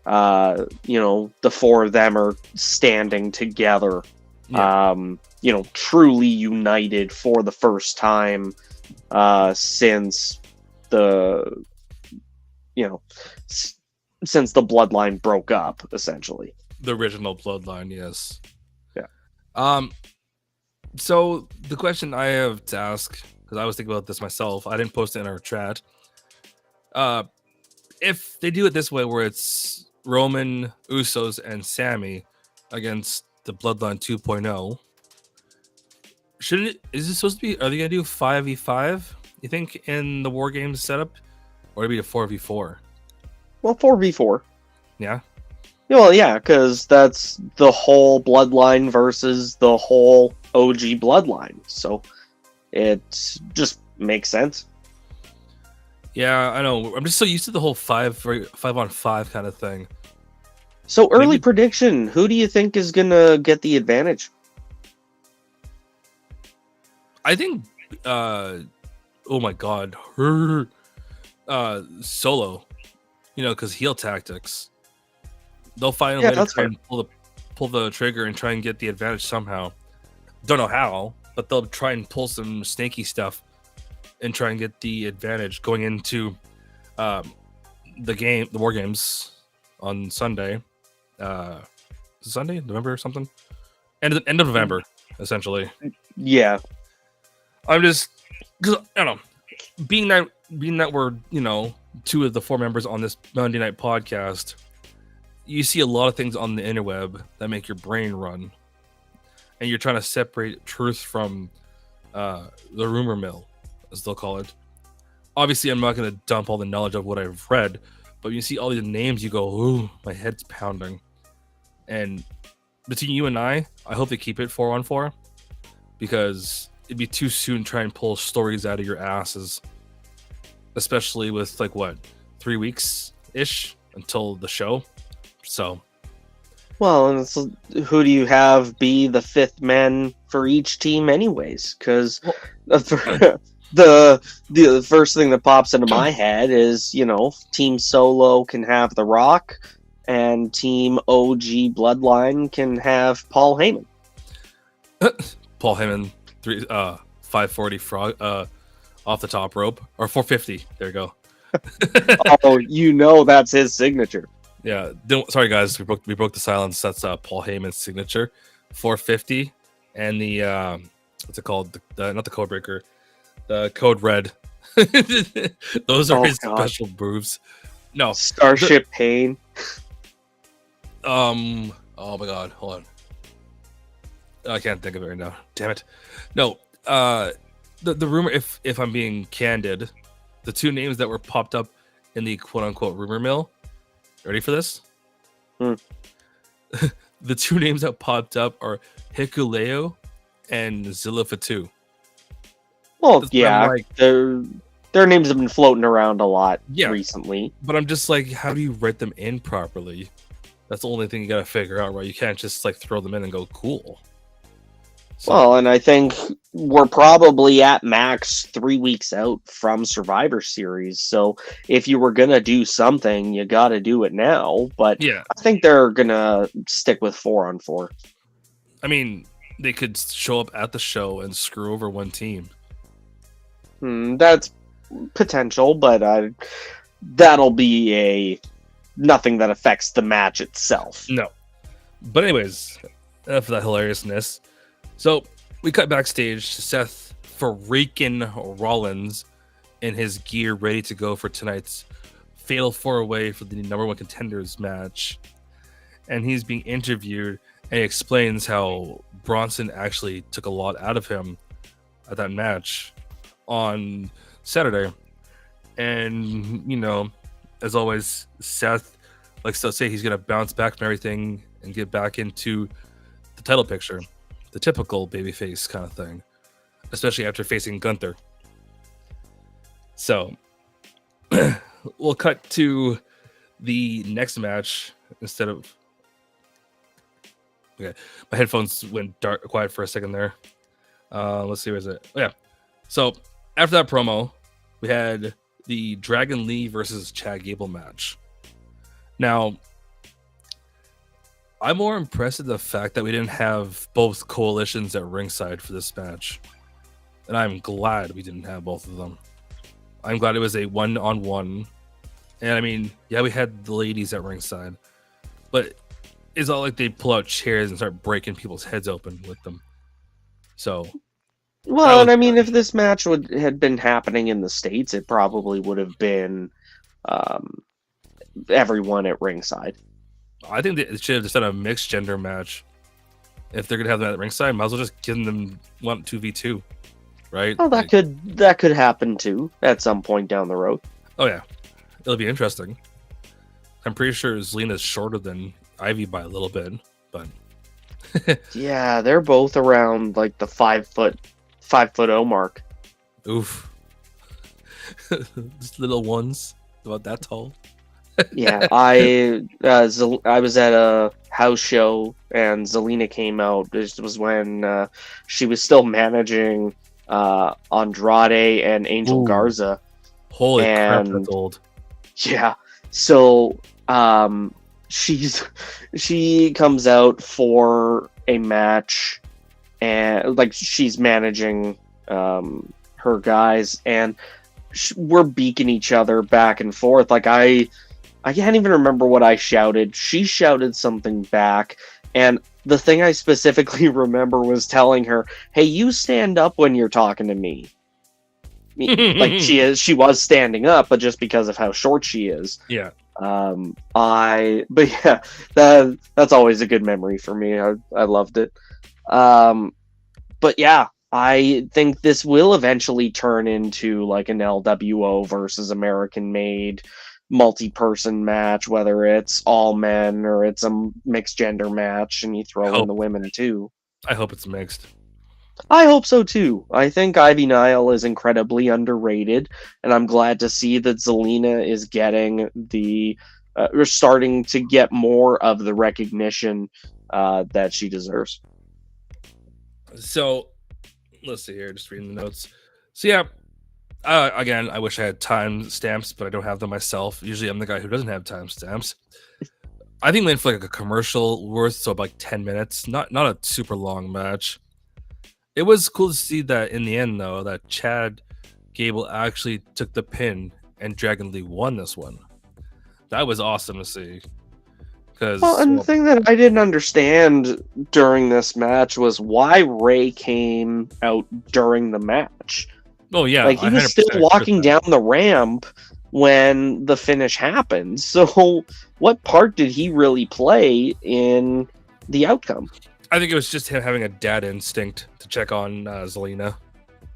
the four of them are standing together, Yeah. truly united for the first time since the since the bloodline broke up, essentially. The original bloodline, yes. Yeah. So the question I have to ask, because I was thinking about this myself, I didn't post it in our chat. If they do it this way, where it's Roman, Usos, and Sammy against the Bloodline 2.0, shouldn't it? Is it supposed to be? Are they gonna do 5v5? You think in the War Games setup, or be a 4v4? Well, 4v4. Yeah. Well, yeah, because that's the whole bloodline versus the whole OG bloodline. So it just makes sense. Yeah, I know. I'm just so used to the whole 5-on-5 kind of thing. So early Maybe- prediction, who do you think is going to get the advantage? I think oh my god, Solo, because heel tactics, they'll find a way to that's try fair. and pull the trigger and try and get the advantage somehow. Don't know how, but they'll try and pull some snaky stuff and try and get the advantage going into the War Games on Sunday. Sunday, November or something, end of November, essentially. Yeah. I'm just, because I don't know, being that we're two of the four members on this Monday night podcast, you see a lot of things on the interweb that make your brain run, and you're trying to separate truth from the rumor mill, as they'll call it. Obviously, I'm not going to dump all the knowledge of what I've read, but you see all these names, you go, ooh, my head's pounding. And between you and I hope they keep it 4-on-4, because it'd be too soon to try and pull stories out of your asses, especially with 3 weeks ish until the show. So, Well, and it's, who do you have be the fifth man for each team, anyways? Because the first thing that pops into my head is Team Solo can have The Rock, and Team OG Bloodline can have Paul Heyman. Paul Heyman, 540 frog off the top rope, or 450. There you go. Oh, that's his signature. Yeah, sorry guys, we broke the silence. That's Paul Heyman's signature, 450, and the what's it called? Not the code breaker, the code red. Those are his special moves. No, Starship Pain. Oh my god, hold on. I can't think of it right now. Damn it. No, the rumor, if I'm being candid, the two names that were popped up in the quote unquote rumor mill. Ready for this? The two names that popped up are Hikuleo and Zilla Fatu. Well, yeah, their names have been floating around a lot recently. But I'm just like, how do you write them in properly? That's the only thing you gotta figure out, right? You can't just throw them in and go cool. So, well, and I think we're probably at max 3 weeks out from Survivor Series. So if you were gonna do something, you got to do it now. But yeah, I think they're gonna stick with 4-on-4. I mean, they could show up at the show and screw over one team. That's potential, but that'll be nothing that affects the match itself. No. But anyways, enough of that hilariousness. So we cut backstage to Seth freaking Rollins in his gear, ready to go for tonight's fatal 4-way for the number 1 contenders match. And he's being interviewed, and he explains how Bronson actually took a lot out of him at that match on Saturday. And, as always, Seth likes to say he's going to bounce back from everything and get back into the title picture. The typical babyface kind of thing, especially after facing Gunther. So we'll cut to the next match instead of. Okay, my headphones went quiet for a second there. Let's see, where is it? Oh, yeah. So after that promo, we had the Dragon Lee versus Chad Gable match. Now, I'm more impressed with the fact that we didn't have both coalitions at ringside for this match. And I'm glad we didn't have both of them. I'm glad it was a one-on-one. And I mean, yeah, we had the ladies at ringside. But it's not like they pull out chairs and start breaking people's heads open with them. So... Well, and I mean, if this match had been happening in the States, it probably would have been everyone at ringside. I think they should have just done a mixed gender match. If they're gonna have that at ringside, might as well just give them 2v2, right? Well, that could happen too at some point down the road. Oh yeah, it'll be interesting. I'm pretty sure Zelina's shorter than Ivy by a little bit, but yeah, they're both around like the 5'0" mark. Oof, just little ones about that tall. Yeah, I was at a house show and Zelina came out. This was when she was still managing Andrade and Angel Ooh. Garza. Holy crap, that's old. Yeah, so she comes out for a match and like she's managing her guys and we're beaking each other back and forth. Like I can't even remember what I shouted. She shouted something back, and the thing I specifically remember was telling her, "Hey, you stand up when you're talking to me." Like she was standing up, but just because of how short she is. Yeah. But yeah, that's always a good memory for me. I loved it. But yeah, I think this will eventually turn into like an LWO versus American Made multi-person match, whether it's all men or it's a mixed gender match, and you throw in the women too. I hope it's mixed. I hope so too. I think Ivy Nile is incredibly underrated, and I'm glad to see that Zelina is getting or starting to get more of the recognition that she deserves. So, let's see here, just reading the notes. So yeah, again, I wish I had time stamps, but I don't have them myself. Usually I'm the guy who doesn't have time stamps. I think we went for like a commercial worth, so like 10 minutes. Not a super long match. It was cool to see that in the end, though, that Chad Gable actually took the pin and Dragon Lee won this one. That was awesome to see. And the thing that I didn't understand during this match was why Ray came out during the match. Oh yeah, like he was still walking down the ramp when the finish happened. So what part did he really play in the outcome? I think it was just him having a dad instinct to check on Zelina.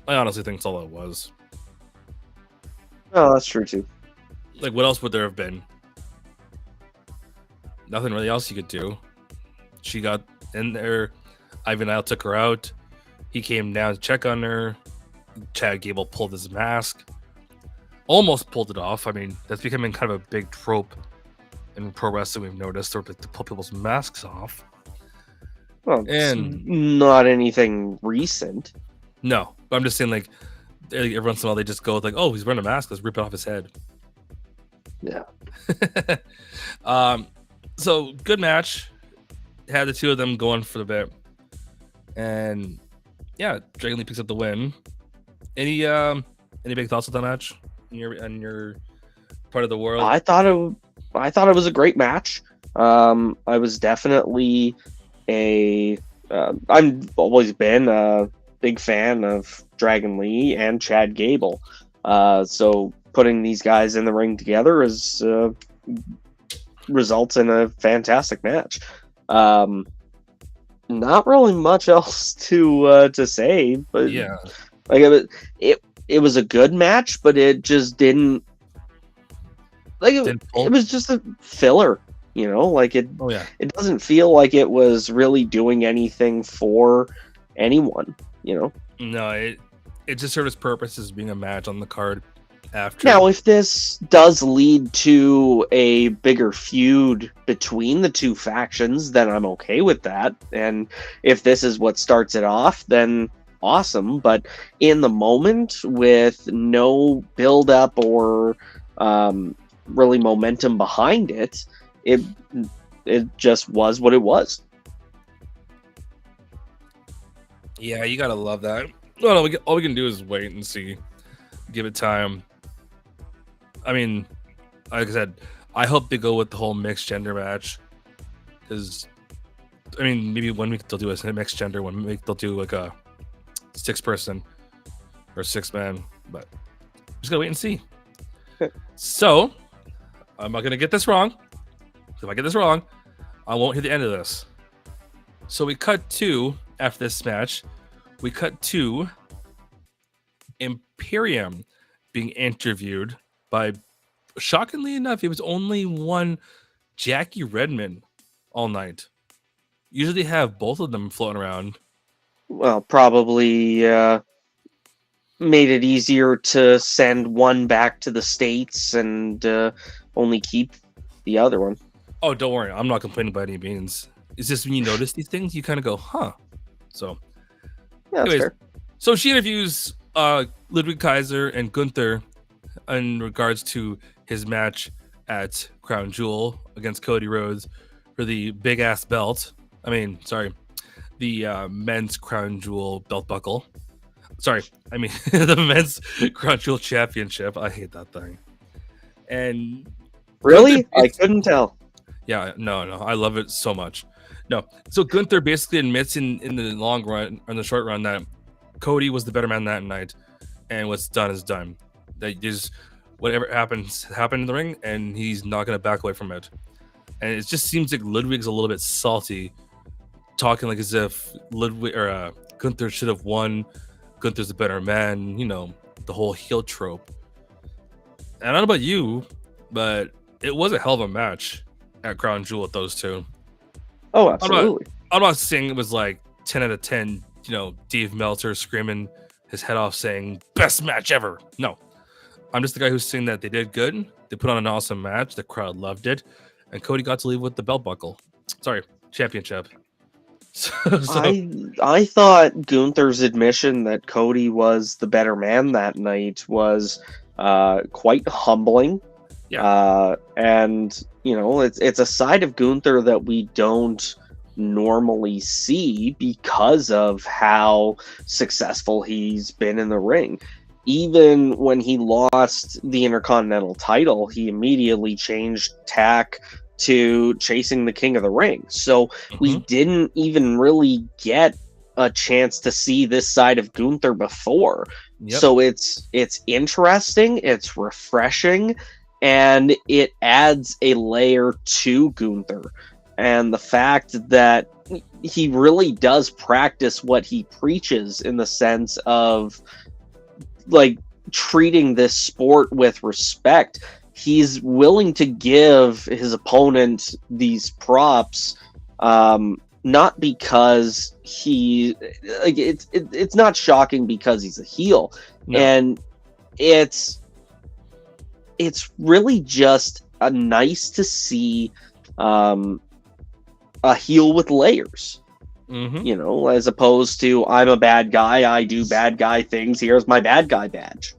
I honestly think that's all it was. Oh, that's true too. Like, what else would there have been? Nothing really else you could do. She got in there. Ivan Nile took her out. He came down to check on her. Chad Gable pulled his mask. Almost pulled it off. I mean, that's becoming kind of a big trope in pro wrestling. We've noticed, or to pull people's masks off. Well, and not anything recent. No, but I'm just saying, like, every once in a while they just go like, "Oh, he's wearing a mask. Let's rip it off his head." Yeah. So good match. Had the two of them going for the bit, and yeah, Dragon Lee picks up the win. Any big thoughts on that match? In your part of the world, I thought it was a great match. I was definitely I've always been a big fan of Dragon Lee and Chad Gable. So putting these guys in the ring together results in a fantastic match. Not really much else to say, but yeah, like it was a good match, but it just didn't like it was just a filler. You know, like it doesn't feel like it was really doing anything for anyone, you know? No, it just served its purpose as being a match on the card after. Now, if this does lead to a bigger feud between the two factions, then I'm okay with that. And if this is what starts it off, then awesome. But in the moment, with no build-up or really momentum behind it, it just was what it was. Yeah, you gotta love that. Well, all we can do is wait and see. Give it time. I mean, like I said, I hope they go with the whole mixed gender match. Because, I mean, maybe 1 week they'll do a mixed gender, 1 week they'll do like a 6-person or 6-man. But just gotta wait and see. So, I'm not gonna get this wrong. If I get this wrong, I won't hear the end of this. So we cut to, after this match, we cut to Imperium being interviewed by, shockingly enough, it was only one Jackie Redmond all night. Usually they have both of them floating around. Well, probably made it easier to send one back to the States and only keep the other one. Oh, don't worry. I'm not complaining by any means. It's just when you notice these things, you kind of go, huh. So, Yeah, that's fair. so she interviews Ludwig Kaiser and Gunther in regards to his match at Crown Jewel against Cody Rhodes for the big ass belt. I mean, sorry, the men's Crown Jewel belt buckle. Sorry, I mean the men's Crown Jewel championship. I hate that thing. And Really? Gunther I couldn't tell. yeah, no, I love it so much. No, so Gunther basically admits in the long run, or in the short run, that Cody was the better man that night, and what's done is done. That just whatever happened in the ring, and he's not gonna back away from it. And it just seems like Ludwig's a little bit salty, talking like as if Ludwig or Gunther should have won. Gunther's the better man, you know, the whole heel trope. And I don't know about you, but it was a hell of a match at Crown Jewel with those two. Oh, absolutely. I'm not saying it was like 10 out of 10, you know, Dave Meltzer screaming his head off saying best match ever. No, I'm just the guy who's saying that they did good. They put on an awesome match. The crowd loved it. And Cody got to leave with the belt buckle. Sorry, championship. So, I thought Gunther's admission that Cody was the better man that night was quite humbling. Yeah. And you know, it's a side of Gunther that we don't normally see because of how successful he's been in the ring. Even when he lost the Intercontinental title, he immediately changed tack to chasing the King of the Ring. So we didn't even really get a chance to see this side of Gunther before. Yep. So it's interesting, it's refreshing, and it adds a layer to Gunther. And the fact that he really does practice what he preaches, in the sense of like treating this sport with respect. He's willing to give his opponent these props, not because he like it's not shocking because he's a heel. No. And it's really just nice to see a heel with layers. You know, as opposed to I'm a bad guy, I do bad guy things, here's my bad guy badge.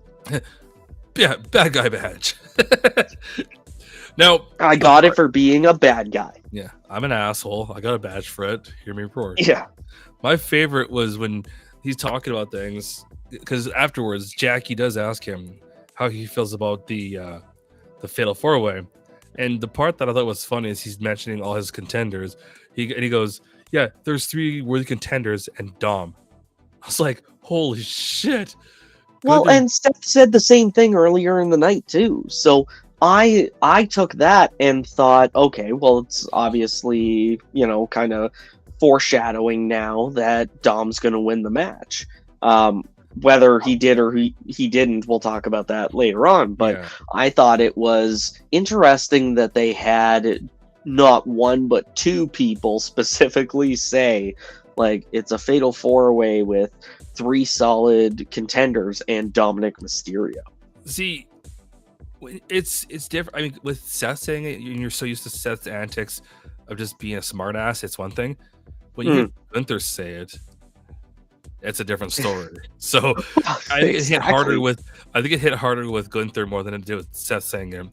Yeah, bad guy badge. No, I got it for being a bad guy. Yeah, I'm an asshole. I got a badge for it. Hear me roar. Yeah. My favorite was when he's talking about things, because afterwards Jackie does ask him how he feels about the Fatal 4-Way, and the part that I thought was funny is he's mentioning all his contenders. He goes, yeah, there's 3 worthy contenders and Dom. I was like, holy shit. Well, and Steph said the same thing earlier in the night too. So I took that and thought, okay, well, it's obviously, you know, kind of foreshadowing now that Dom's going to win the match. Whether he did or he didn't, we'll talk about that later on. But yeah. I thought it was interesting that they had not 1 but 2 people specifically say, like, it's a fatal 4-way with 3 solid contenders and Dominic Mysterio. See, it's different. I mean, with Seth saying it, and you're so used to Seth's antics of just being a smartass, it's one thing. When you hear Gunther say it, it's a different story. So I think it hit harder with Gunther more than it did with Seth saying it.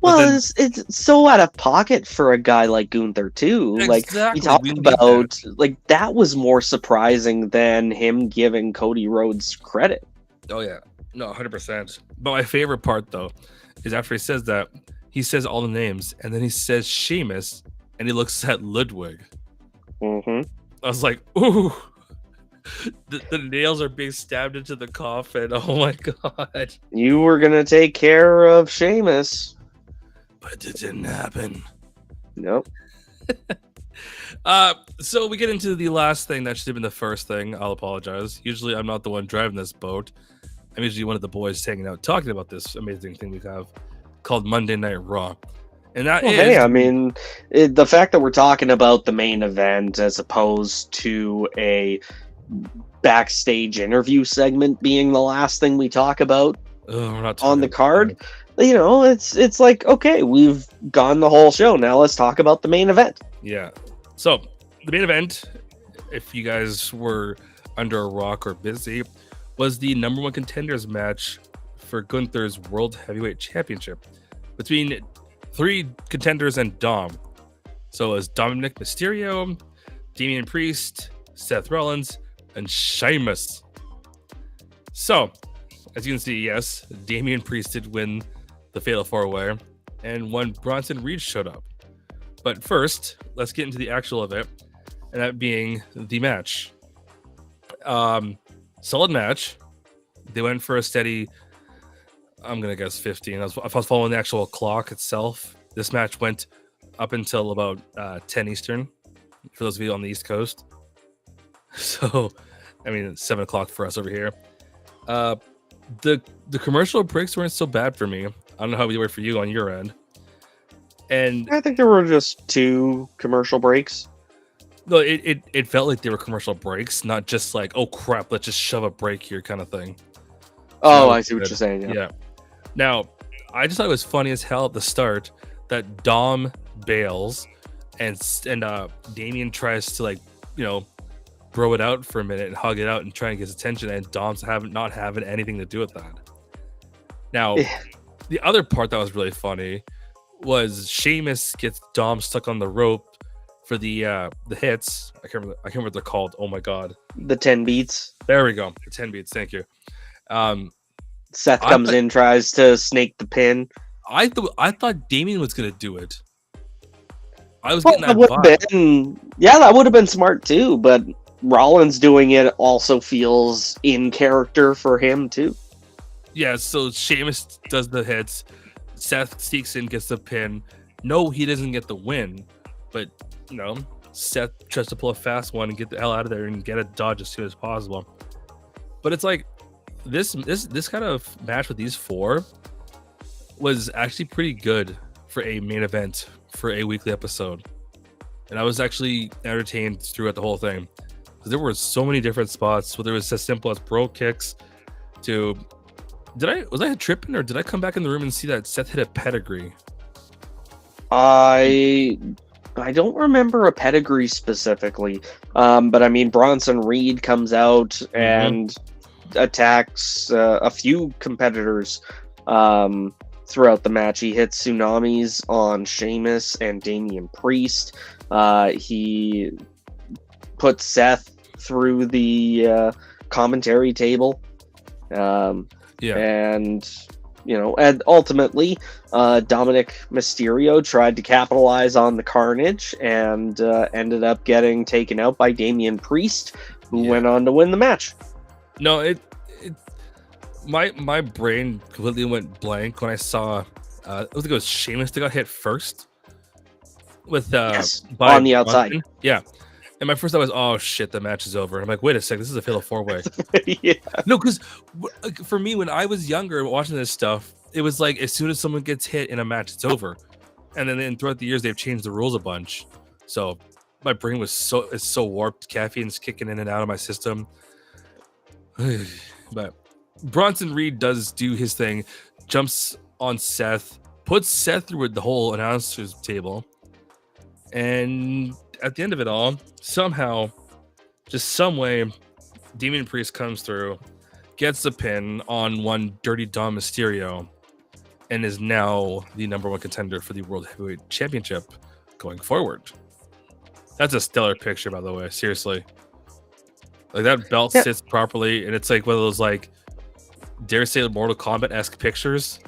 But Well, then it's so out of pocket for a guy like Gunther too. Like exactly, you talk we need about, like that was more surprising than him giving Cody Rhodes credit. oh yeah, no, 100%. But my favorite part though is after he says that, he says all the names, and then he says Sheamus, and he looks at Ludwig. Hmm. I was like, ooh, the nails are being stabbed into the coffin. Oh my god! You were gonna take care of Sheamus. But it didn't happen. Nope. So we get into the last thing that should have been the first thing. I'll apologize. Usually I'm not the one driving this boat. I'm usually one of the boys hanging out talking about this amazing thing we have called Monday Night Raw. And that Well, is hey, I mean, the fact that we're talking about the main event as opposed to a backstage interview segment being the last thing we talk about we're not on the talking card, about you know, it's like, okay, we've gone the whole show. Now let's talk about the main event. it. Yeah. So the main event, if you guys were under a rock or busy, was the number one contenders match for Gunther's World Heavyweight Championship between three contenders and Dom. So it was Dominic Mysterio, Damian Priest, Seth Rollins, and Sheamus. So, as you can see, yes, Damian Priest did win the Fatal 4-Way, and one Bronson Reed showed up. But first, let's get into the actual event, and that being the match. Solid match. They went for a steady, I'm going to guess 15. If I was following the actual clock itself, this match went up until about 10 Eastern, for those of you on the East Coast. So, I mean, it's 7 o'clock for us over here. The commercial breaks weren't so bad for me. I don't know how they were for you on your end. And I think there were just 2 commercial breaks. no, it felt like they were commercial breaks, not just like, oh crap, let's just shove a break here kind of thing. Oh, that I was see what good. you're saying. Yeah. Now, I just thought it was funny as hell at the start that Dom bails and Damian tries to, like, you know, bro it out for a minute and hug it out and try and get his attention, and Dom's not having anything to do with that. Now, the other part that was really funny was Sheamus gets Dom stuck on the rope for the hits. I can't remember what they're called. Oh my god. The 10 beats. There we go. The 10 beats. Thank you. Seth I comes thought- in, tries to snake the pin. I thought Damian was gonna do it. I was Well, getting that that would vibe. have been, yeah, that would have been smart too. But Rollins doing it also feels in character for him too. Yeah, so Sheamus does the hits. Seth sneaks in, gets the pin. No, he doesn't get the win, but you know, Seth tries to pull a fast one and get the hell out of there and get a dodge as soon as possible. But it's like this kind of match with these 4 was actually pretty good for a main event for a weekly episode, and I was actually entertained throughout the whole thing because there were so many different spots. Whether it was as simple as bro kicks to was I tripping, or did I come back in the room and see that Seth hit a pedigree? I don't remember a pedigree specifically, but I mean Bronson Reed comes out and attacks a few competitors throughout the match. He hits tsunamis on Sheamus and Damian Priest. He puts Seth through the commentary table. And you know, and ultimately, Dominic Mysterio tried to capitalize on the carnage and ended up getting taken out by Damian Priest, who went on to win the match. No, my brain completely went blank when I saw I think it was Sheamus that got hit first with Yes, by on the outside. Bronson. Yeah. And my first thought was, oh shit, the match is over. I'm like, wait a sec, this is a fatal 4-way. Yeah. No, because for me, when I was younger watching this stuff, it was like as soon as someone gets hit in a match, it's over. And then throughout the years, they've changed the rules a bunch. So my brain was so warped. Caffeine's kicking in and out of my system. But Bronson Reed does do his thing, jumps on Seth, puts Seth through the whole announcer's table, and at the end of it all, somehow, just some way, Damian Priest comes through, gets the pin on one Dirty Dom Mysterio, and is now the number 1 contender for the World Heavyweight Championship going forward. That's a stellar picture, by the way. Seriously, like that belt sits properly, and it's like one of those like, dare say, Mortal Kombat-esque pictures.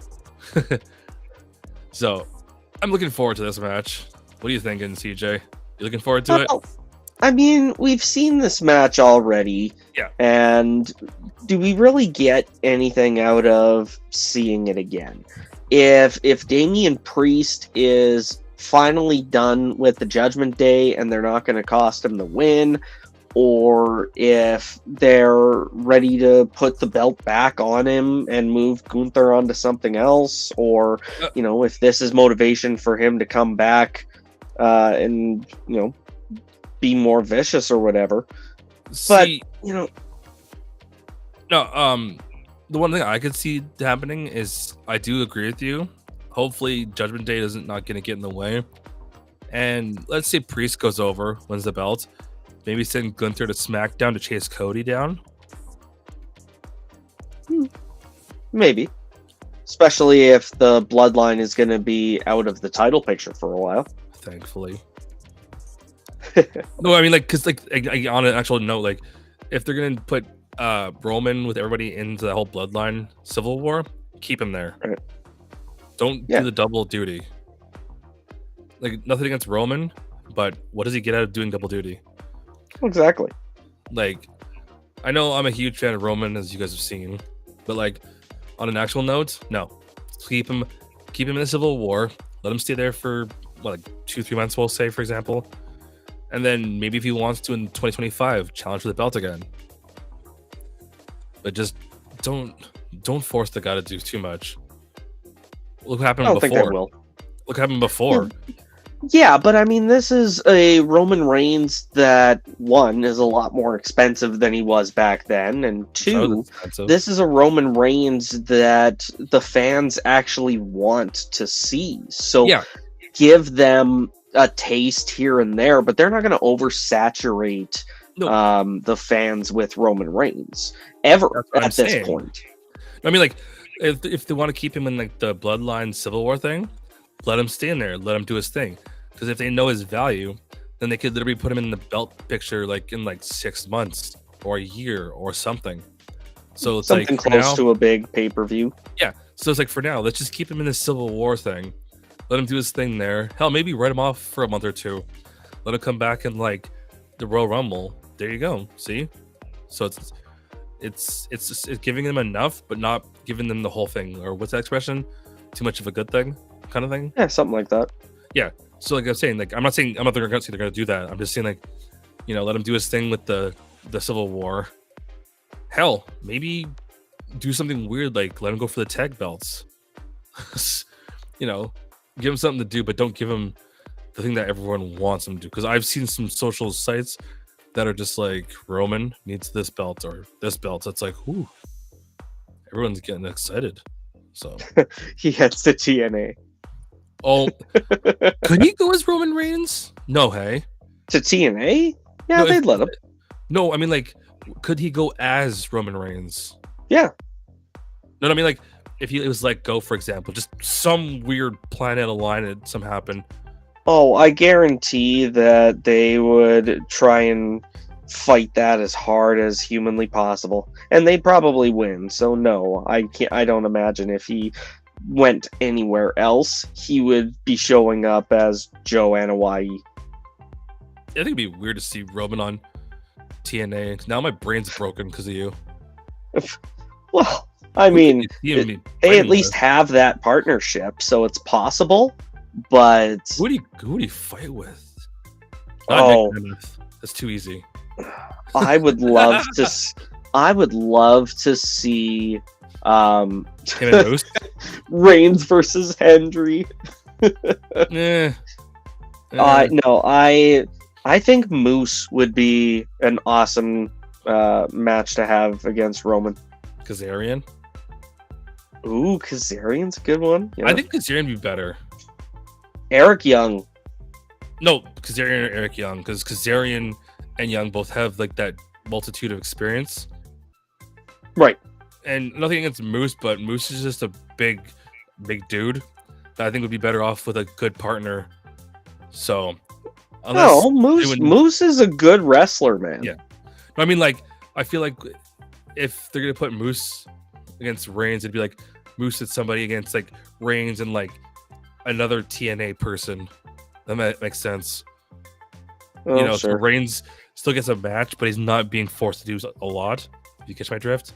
So, I'm looking forward to this match. What are you thinking, CJ? You looking forward to it? I mean, we've seen this match already. Yeah. And do we really get anything out of seeing it again? If Damian Priest is finally done with the Judgment Day and they're not going to cost him the win, or if they're ready to put the belt back on him and move Gunther onto something else, or, you know, if this is motivation for him to come back and, you know, be more vicious or whatever. But, you know... No, the one thing I could see happening is, I do agree with you. Hopefully Judgment Day isn't not going to get in the way. And let's say Priest goes over, wins the belt. Maybe send Gunther to SmackDown to chase Cody down. Maybe. Especially if the bloodline is going to be out of the title picture for a while. Thankfully. No, I mean, like, because, like, on an actual note, like, if they're going to put Roman with everybody into the whole bloodline civil war, keep him there. Right. Don't do the double duty. Like, nothing against Roman, but what does he get out of doing double duty? Exactly. Like, I know I'm a huge fan of Roman, as you guys have seen, but, like, on an actual note, no. Keep him in the Civil War. Let him stay there for what, like 2-3 months, we'll say, for example. And then maybe if he wants to in 2025, challenge for the belt again. But just don't force the guy to do too much. Look what happened before. I don't think I will. Look what happened before. Yeah, but I mean, this is a Roman Reigns that, one, is a lot more expensive than he was back then, and two, this is a Roman Reigns that the fans actually want to see. So give them a taste here and there, but they're not going to oversaturate the fans with Roman Reigns ever at this point. I mean, like, if they want to keep him in like the Bloodline Civil War thing, let him stay in there. Let him do his thing. Because if they know his value, then they could literally put him in the belt picture like in like 6 months or a year or something. So it's something like close to a big pay-per-view. Yeah. So it's like, for now, let's just keep him in the Civil War thing. Let him do his thing there. Hell, maybe write him off for a month or two. Let him come back in like the Royal Rumble. There you go. See? So it's giving them enough, but not giving them the whole thing. Or what's that expression? Too much of a good thing, kind of thing. Yeah, something like that. Yeah. So like I'm saying, like I'm not saying they're going to do that. I'm just saying, like, you know, let him do his thing with the Civil War. Hell, maybe do something weird, like let him go for the tag belts. You know, give him something to do, but don't give him the thing that everyone wants him to do. Because I've seen some social sites that are just like, Roman needs this belt or this belt. It's like, ooh, everyone's getting excited. So he heads to TNA. Oh, could he go as Roman Reigns? No, hey. To TNA? Yeah, No, they'd let him. No, I mean, like, could he go as Roman Reigns? Yeah. No, I mean, like, if he was let go, for example, just some weird planet aligned, something happened. Oh, I guarantee that they would try and fight that as hard as humanly possible, and they'd probably win. So no, I don't imagine if he went anywhere else, he would be showing up as Joe Anoa'i. I think it'd be weird to see Roman on TNA. Now my brain's broken because of you. Well, I mean, they at least have that partnership, so it's possible. But who would he fight with? That's too easy. I would love to. I would love to see Reigns versus Hendry. No, I think Moose would be an awesome match to have against Roman. Kazarian? Ooh, Kazarian's a good one. Yeah. I think Kazarian would be better. Eric Young. No, Kazarian or Eric Young, because Kazarian and Young both have like that multitude of experience. Right. And nothing against Moose, but Moose is just a big big dude that I think would be better off with a good partner. So, No, Moose is a good wrestler, man. Yeah. I mean, like, I feel like if they're gonna put Moose against Reigns, it'd be like Moose is somebody against like Reigns and like another TNA person. That makes sense. Oh, you know, sure. so Reigns still gets a match, but he's not being forced to do a lot. If you catch my drift?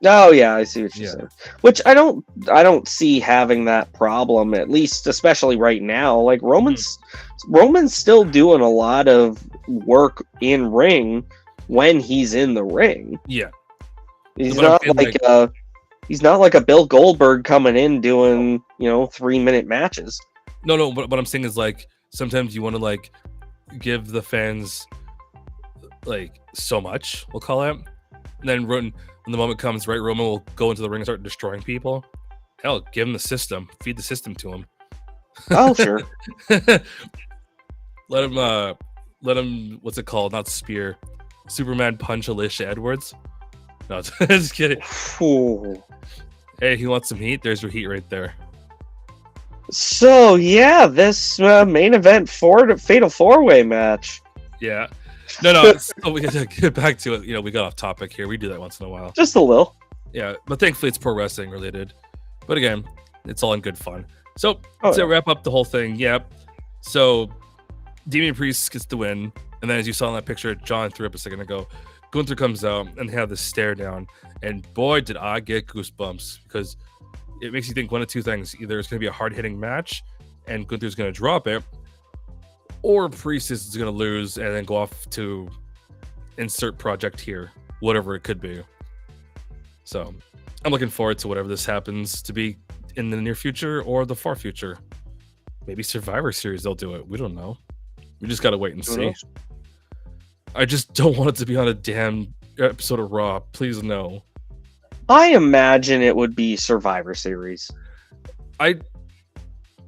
Oh yeah, I see what you're saying. Which I don't see having that problem, at least especially right now. Like Roman's still doing a lot of work in ring when he's in the ring. Yeah. He's not like a Bill Goldberg coming in doing, 3-minute matches. No, but what I'm saying is like sometimes you want to like give the fans like so much, we'll call it. And then when the moment comes, right, Roman will go into the ring and start destroying people. Hell, give him the system. Feed the system to him. Oh, sure. Let him, what's it called? Not spear. Superman punch Alicia Edwards. No, just kidding. Ooh. Hey, he wants some heat? There's your heat right there. So, yeah, this main event Fatal 4-Way match. Yeah. No, so we gotta get back to it. We got off topic here. We do that once in a while. Just a little. Yeah, but thankfully it's pro wrestling related. But again, it's all in good fun. So to wrap up the whole thing, so Damian Priest gets the win, and then as you saw in that picture John threw up a second ago, Gunther comes out and they have this stare down, and boy did I get goosebumps, because it makes you think one of two things: either it's going to be a hard hitting match and Gunther's going to drop it, or Priest is going to lose and then go off to insert project here, whatever it could be. So I'm looking forward to whatever this happens to be in the near future or the far future. Maybe Survivor Series they'll do it. We don't know. We just got to wait and see. I just don't want it to be on a damn episode of Raw. Please no. I imagine it would be Survivor Series.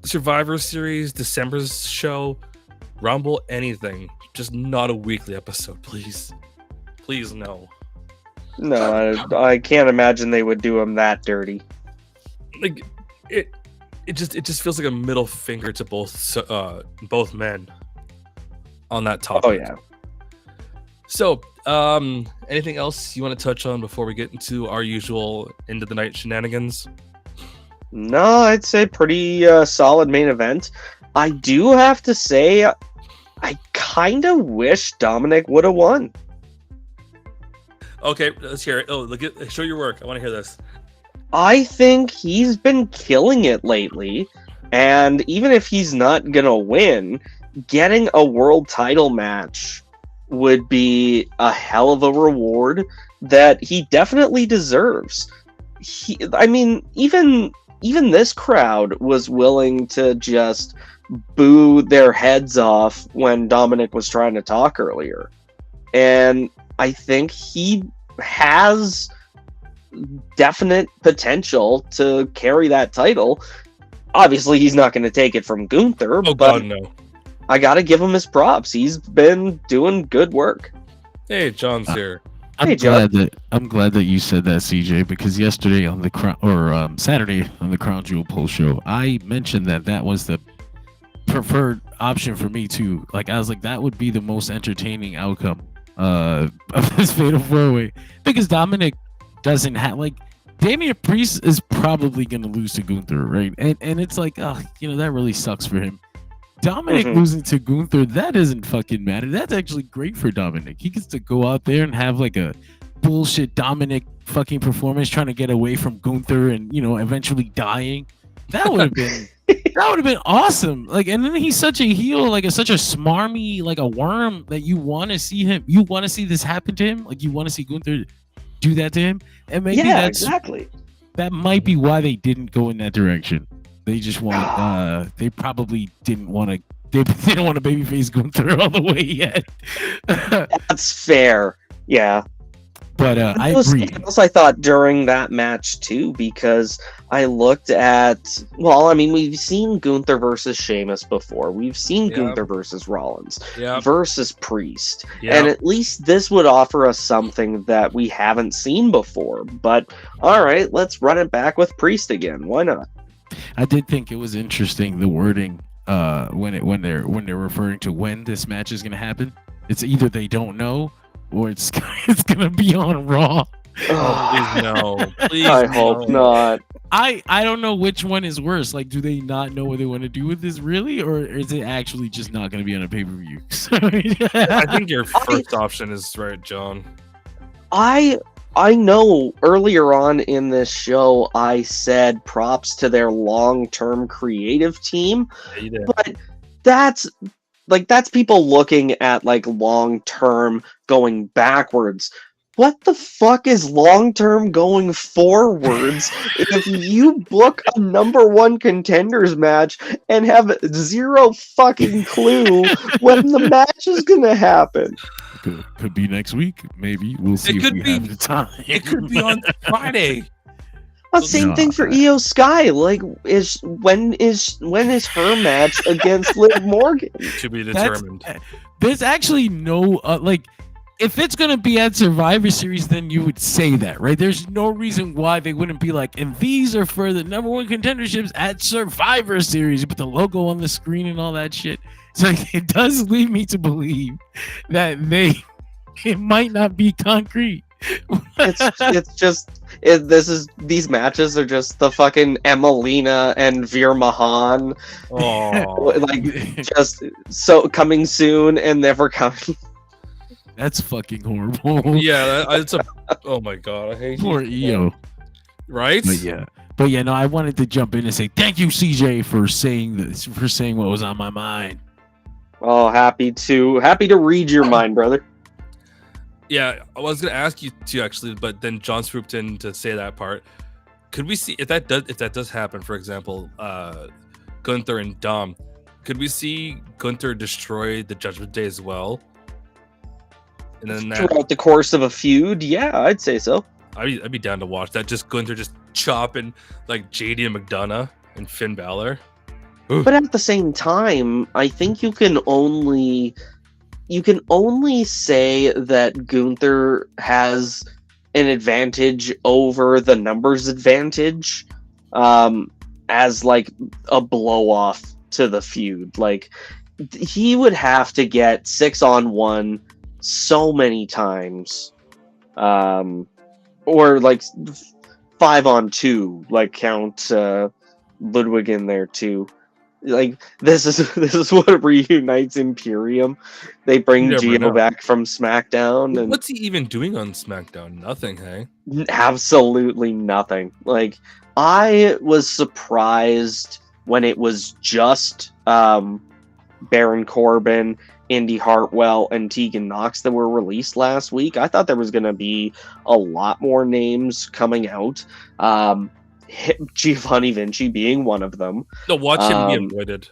Survivor Series, December's show, Rumble, anything. Just not a weekly episode, please. Please no. No, I can't imagine they would do him that dirty. Like it just feels like a middle finger to both men on that topic. Oh yeah. So, anything else you want to touch on before we get into our usual end of the night shenanigans? No, I'd say pretty solid main event. I do have to say, I kind of wish Dominic would have won. Okay, let's hear it. Oh, show your work. I want to hear this. I think he's been killing it lately, and even if he's not gonna win, getting a world title match would be a hell of a reward that he definitely deserves. Even this crowd was willing to just boo their heads off when Dominic was trying to talk earlier. And I think he has definite potential to carry that title. Obviously, he's not going to take it from Gunther, but God, no. I got to give him his props. He's been doing good work. Hey, John's here. I'm glad that you said that, CJ, because yesterday on the Saturday on the Crown Jewel post show, I mentioned that was the preferred option for me too. Like, I was like, that would be the most entertaining outcome of this Fatal 4-Way, because Dominic doesn't have, like, Damian Priest is probably gonna lose to Gunther, right? And it's like, that really sucks for him. Dominic losing to Gunther, that doesn't fucking matter. That's actually great for Dominic. He gets to go out there and have like a bullshit Dominic fucking performance, trying to get away from Gunther and eventually dying. That would have been awesome. Like, and then he's such a heel, like such a smarmy, like a worm, that you want to see him. You want to see this happen to him. Like, you want to see Gunther do that to him. And maybe exactly. That might be why they didn't go in that direction. They just want. They probably didn't want to. They didn't want to babyface Gunther all the way yet. That's fair. Yeah. But I agree. I thought during that match too, because I looked at. We've seen Gunther versus Sheamus before. We've seen Gunther versus Rollins versus Priest, and at least this would offer us something that we haven't seen before. But all right, let's run it back with Priest again. Why not? I did think it was interesting the wording when they're referring to when this match is gonna happen. It's either they don't know or it's it's gonna be on Raw. Oh, please no. Please I no. hope not. I don't know which one is worse. Like, do they not know what they want to do with this really, or is it actually just not going to be on a pay-per-view? I think your first option is right, John. I know earlier on in this show I said props to their long-term creative team, Yeah, you did. but that's people looking at like long-term going backwards. What the fuck is long-term going forwards if you book a #1 contenders match and have zero fucking clue when the match is gonna happen? Could be next week, maybe. We'll see if we have the time. It could be on Friday. Well, same thing for Io Sky. Like, when is her match against Liv Morgan? To be determined. There's actually no like. If it's gonna be at Survivor Series, then you would say that, right? There's no reason why they wouldn't be like, and these are for the #1 contenderships at Survivor Series. You put the logo on the screen and all that shit. So it does lead me to believe that it might not be concrete. These matches are just the fucking Emelina and Veer Mahan, Oh, like just so coming soon and never coming. That's fucking horrible. yeah, it's a. Oh my god, I hate Poor you. EO. Right? But yeah, no, I wanted to jump in and say thank you, CJ, for saying this, for saying what was on my mind. Oh, happy to read your mind, brother. Yeah, I was gonna ask you to actually, but then John swooped in to say that part. Could we see if that does happen? For example, Gunther and Dom. Could we see Gunther destroy the Judgment Day as well? And then Throughout the course of a feud, yeah, I'd say so. I'd be down to watch that. Just Gunther just chopping like JD and McDonough and Finn Balor. But at the same time, I think you can only say that Gunther has an advantage over the numbers advantage, as like a blow off to the feud. Like he would have to get 6-on-1 so many times, or like 5-on-2, like count Ludwig in there too. Like this is what reunites Imperium. They bring Gio back from SmackDown, and what's he even doing on SmackDown? Nothing, hey? Absolutely nothing. Like I was surprised when it was just Baron Corbin, Indy Hartwell, and Tegan Knox that were released last week. I thought there was going to be a lot more names coming out. Giovanni Vinci being one of them. No, watch him be avoided.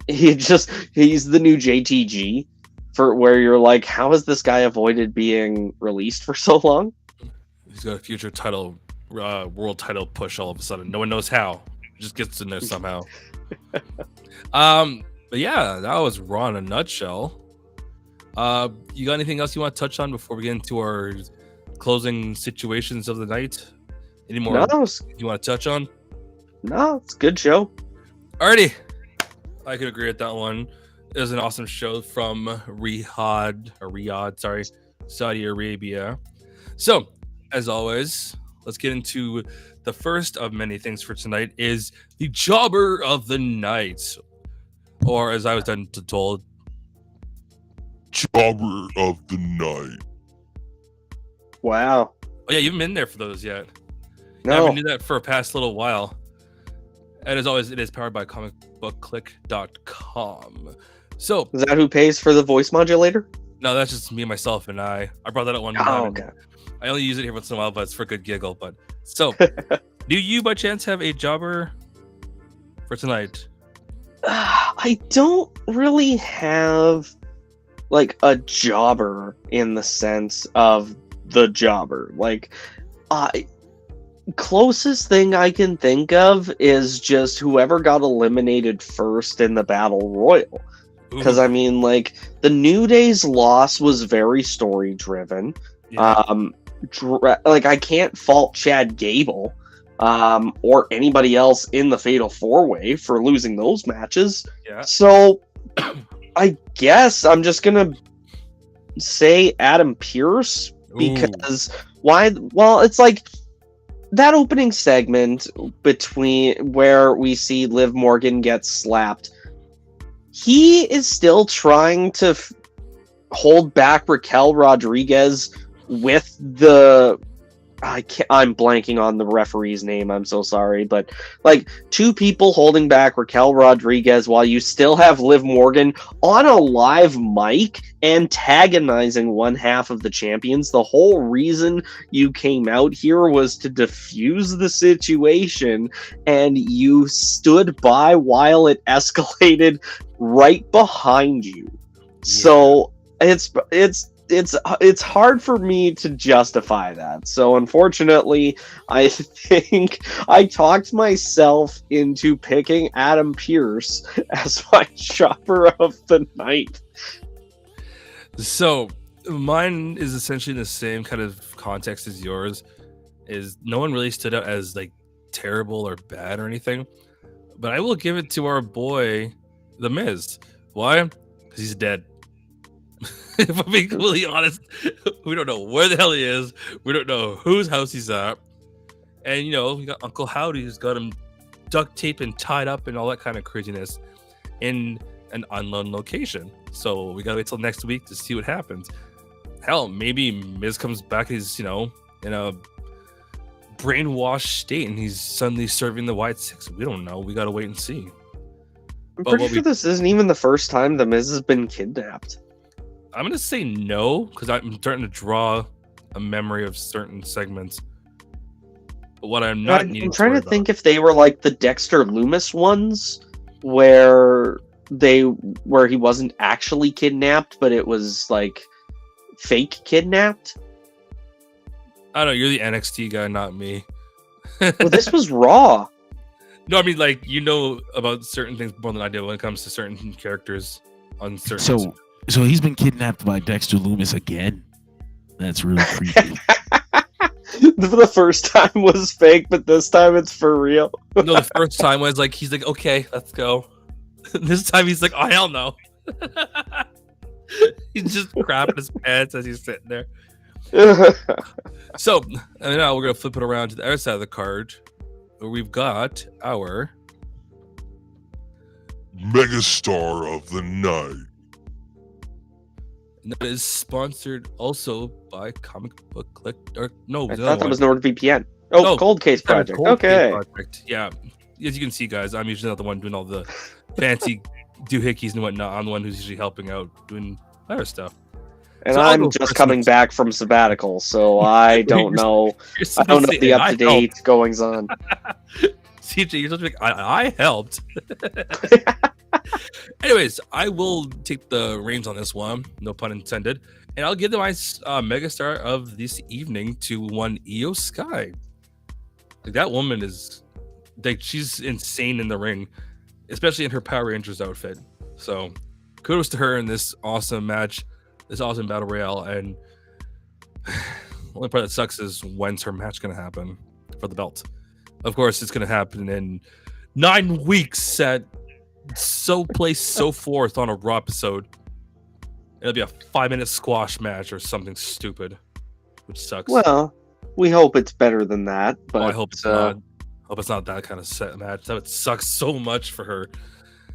He's the new JTG, for where you're like, how is this guy avoided being released for so long? He's got a future title, world title push all of a sudden. No one knows how. He just gets in there somehow. But yeah, that was Raw in a nutshell. You got anything else you want to touch on before we get into our closing situations of the night? Any more you want to touch on? No, it's a good show. Alrighty. I could agree with that one. It was an awesome show from Riyadh, Saudi Arabia. So, as always, let's get into the first of many things for tonight is the Jobber of the Night. Or as I was told, Jobber of the Night. Wow. Oh yeah, you haven't been there for those yet. No. I haven't done that for a past little while. And as always, it is powered by comicbookclick.com. So is that who pays for the voice modulator? No, that's just me, myself, and I. I brought that up one time. Oh, okay. I only use it here once in a while, but it's for a good giggle. But so, do you by chance have a jobber for tonight? I don't really have like a jobber in the sense of the jobber. Like, closest thing I can think of is just whoever got eliminated first in the Battle Royal. Because I mean, like, the New Day's loss was very story driven. Yeah. Like, I can't fault Chad Gable. or anybody else in the Fatal 4-Way for losing those matches. Yeah. So I guess I'm just going to say Adam Pearce because why? Well, it's like that opening segment between where we see Liv Morgan get slapped. He is still trying to hold back Raquel Rodriguez with the I'm blanking on the referee's name. I'm so sorry, but like two people holding back Raquel Rodriguez while you still have Liv Morgan on a live mic antagonizing one half of the champions. The whole reason you came out here was to defuse the situation, and you stood by while it escalated right behind you. Yeah. So it's hard for me to justify that. So unfortunately, I think I talked myself into picking Adam Pearce as my shopper of the night. So mine is essentially in the same kind of context as yours. Is no one really stood out as like terrible or bad or anything, but I will give it to our boy, The Miz. Why? Because he's dead. If I'm being completely honest, we don't know where the hell he is. We don't know whose house he's at. And, you know, we got Uncle Howdy who's got him duct taped and tied up and all that kind of craziness in an unknown location. So we got to wait till next week to see what happens. Hell, maybe Miz comes back, he's, you know, in a brainwashed state and he's suddenly serving the White Six. We don't know. We got to wait and see. I'm pretty sure this isn't even the first time The Miz has been kidnapped. I'm going to say no, because I'm starting to draw a memory of certain segments. But what I'm not I'm trying to think if they were like the Dexter Loomis ones, where he wasn't actually kidnapped, but it was like fake kidnapped. I don't know, you're the NXT guy, not me. Well, this was Raw. No, I mean, like, you know about certain things more than I do when it comes to certain characters on certain... So he's been kidnapped by Dexter Loomis again? That's really creepy. The first time was fake, but this time it's for real. No, the first time was like, he's like, okay, let's go. This time he's like, oh, hell no. He's just crapping his pants as he's sitting there. So, and now we're going to flip it around to the other side of the card, where we've got our Megastar of the Night. And that is sponsored also by Comic Book Click. Or no, I thought that was NordVPN. Oh, Cold Case Project. Okay. Yeah. As you can see, guys, I'm usually not the one doing all the fancy doohickeys and whatnot. I'm the one who's usually helping out, doing other stuff. And so I'm just coming back from sabbatical, so I don't know. I don't know the up-to-date goings on. CJ, you're supposed to be like, I helped. Anyways, I will take the reins on this one, no pun intended, and I'll give them my megastar of this evening to one Io Sky. Like, that woman is, like, she's insane in the ring, especially in her Power Rangers outfit. So, kudos to her in this awesome match, this awesome battle royale, and the only part that sucks is when's her match going to happen for the belt. Of course, it's going to happen in 9 weeks at so forth on a Raw episode. It'll be a 5-minute squash match or something stupid, which sucks. Well, we hope it's better than that. But I hope it's not. Hope it's not that kind of set match. That would suck so much for her.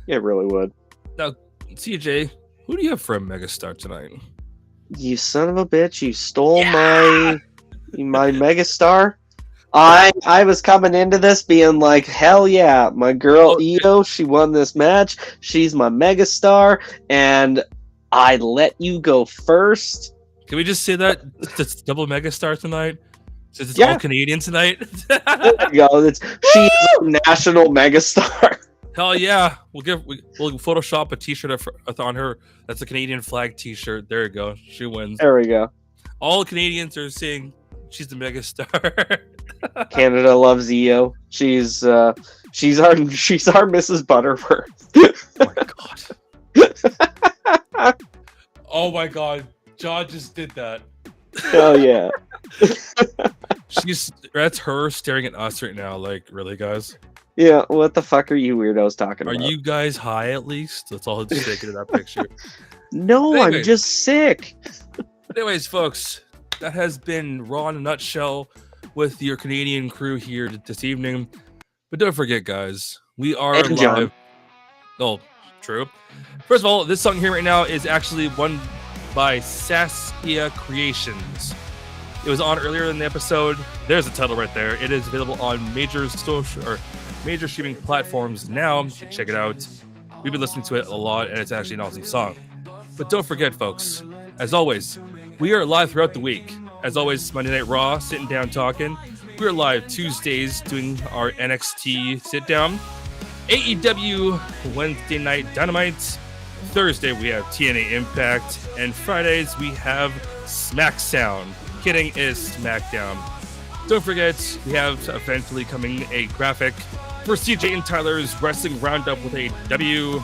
It really would. Now, CJ, who do you have for a megastar tonight? You son of a bitch! You stole my megastar. I was coming into this being like, hell yeah, my girl Io, she won this match. She's my megastar, and I let you go first. Can we just say that it's double megastar tonight? Since it's all Canadian tonight? There you go. She's a national megastar. Hell yeah. We'll Photoshop a t-shirt on her. That's a Canadian flag t-shirt. There you go. She wins. There we go. All Canadians are saying she's the megastar. Canada loves Io. She's our Mrs. Butterworth. Oh my god. Oh my god. John just did that. Hell yeah. That's her staring at us right now. Like, really, guys? Yeah, what the fuck are you weirdos talking Are about? you guys high at least? That's all it's taken in that picture. No, Anyway. I'm just sick. Anyways, folks, that has been Raw in a nutshell with your Canadian crew here this evening. But don't forget, guys, we are And John. live. Oh, true. First of all, this song here right now is actually one by Saskia Creations. It was on earlier in the episode. There's the title right there. It is available on major social or major streaming platforms now. You can check it out. We've been listening to it a lot, and it's actually an awesome song. But don't forget, folks, as always, we are live throughout the week. As always, Monday Night Raw, sitting down talking. We are live Tuesdays doing our NXT sit down. AEW Wednesday Night Dynamite. Thursday we have TNA Impact. And Fridays we have SmackDown. Kidding, is SmackDown. Don't forget, we have eventually coming a graphic for CJ and Tyler's Wrestling Roundup with AEW.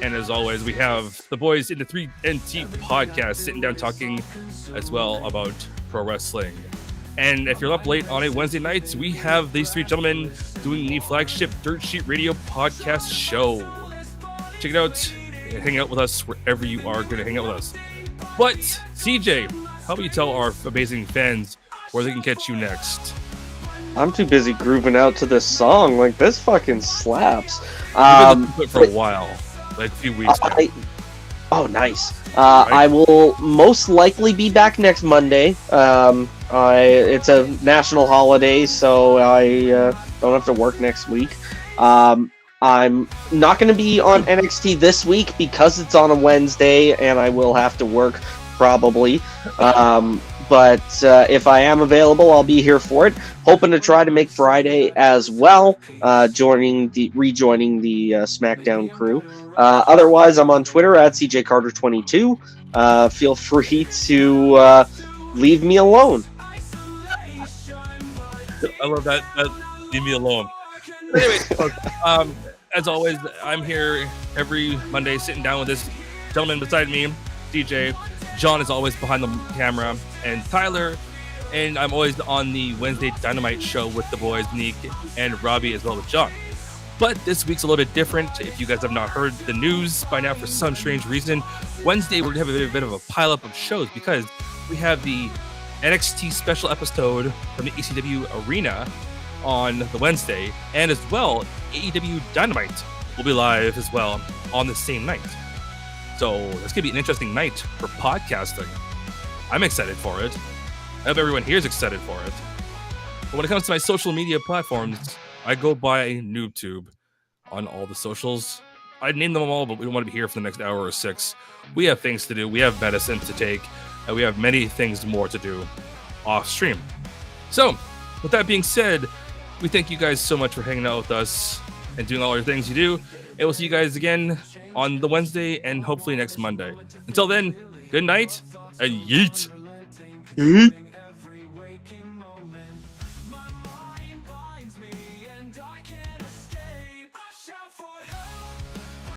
And as always, we have the boys in the 3NT podcast sitting down talking as well about pro wrestling. And if you're up late on a Wednesday night, we have these three gentlemen doing the flagship Dirt Sheet Radio podcast show. Check it out and hang out with us wherever you are going to hang out with us. But CJ, how about you tell our amazing fans where they can catch you next? I'm too busy grooving out to this song. Like, this fucking slaps. We've been looking for it for a while, like a few weeks now. Oh, nice. I will most likely be back next Monday. It's a national holiday, so I don't have to work next week. I'm not going to be on NXT this week because it's on a Wednesday, and I will have to work probably. But if I am available, I'll be here for it. Hoping to try to make Friday as well, rejoining the SmackDown crew. Otherwise, I'm on Twitter at CJCarter22. Feel free to leave me alone. I love that. Leave me alone. Anyways, folks, as always, I'm here every Monday sitting down with this gentleman beside me, DJ. John is always behind the camera, and Tyler, and I'm always on the Wednesday Dynamite show with the boys, Nick and Robbie, as well as John. But this week's a little bit different. If you guys have not heard the news by now for some strange reason, Wednesday we're going to have a bit of a pileup of shows because we have the NXT special episode from the ECW Arena on the Wednesday, and as well, AEW Dynamite will be live as well on the same night. So it's going to be an interesting night for podcasting. I'm excited for it. I hope everyone here is excited for it. But when it comes to my social media platforms, I go by NoobTube on all the socials. I'd name them all, but we don't want to be here for the next hour or six. We have things to do. We have medicine to take. And we have many things more to do off stream. So, with that being said, we thank you guys so much for hanging out with us and doing all your things you do. And we'll see you guys again on the Wednesday and hopefully next Monday. Until then, good night and yeet. Yeet.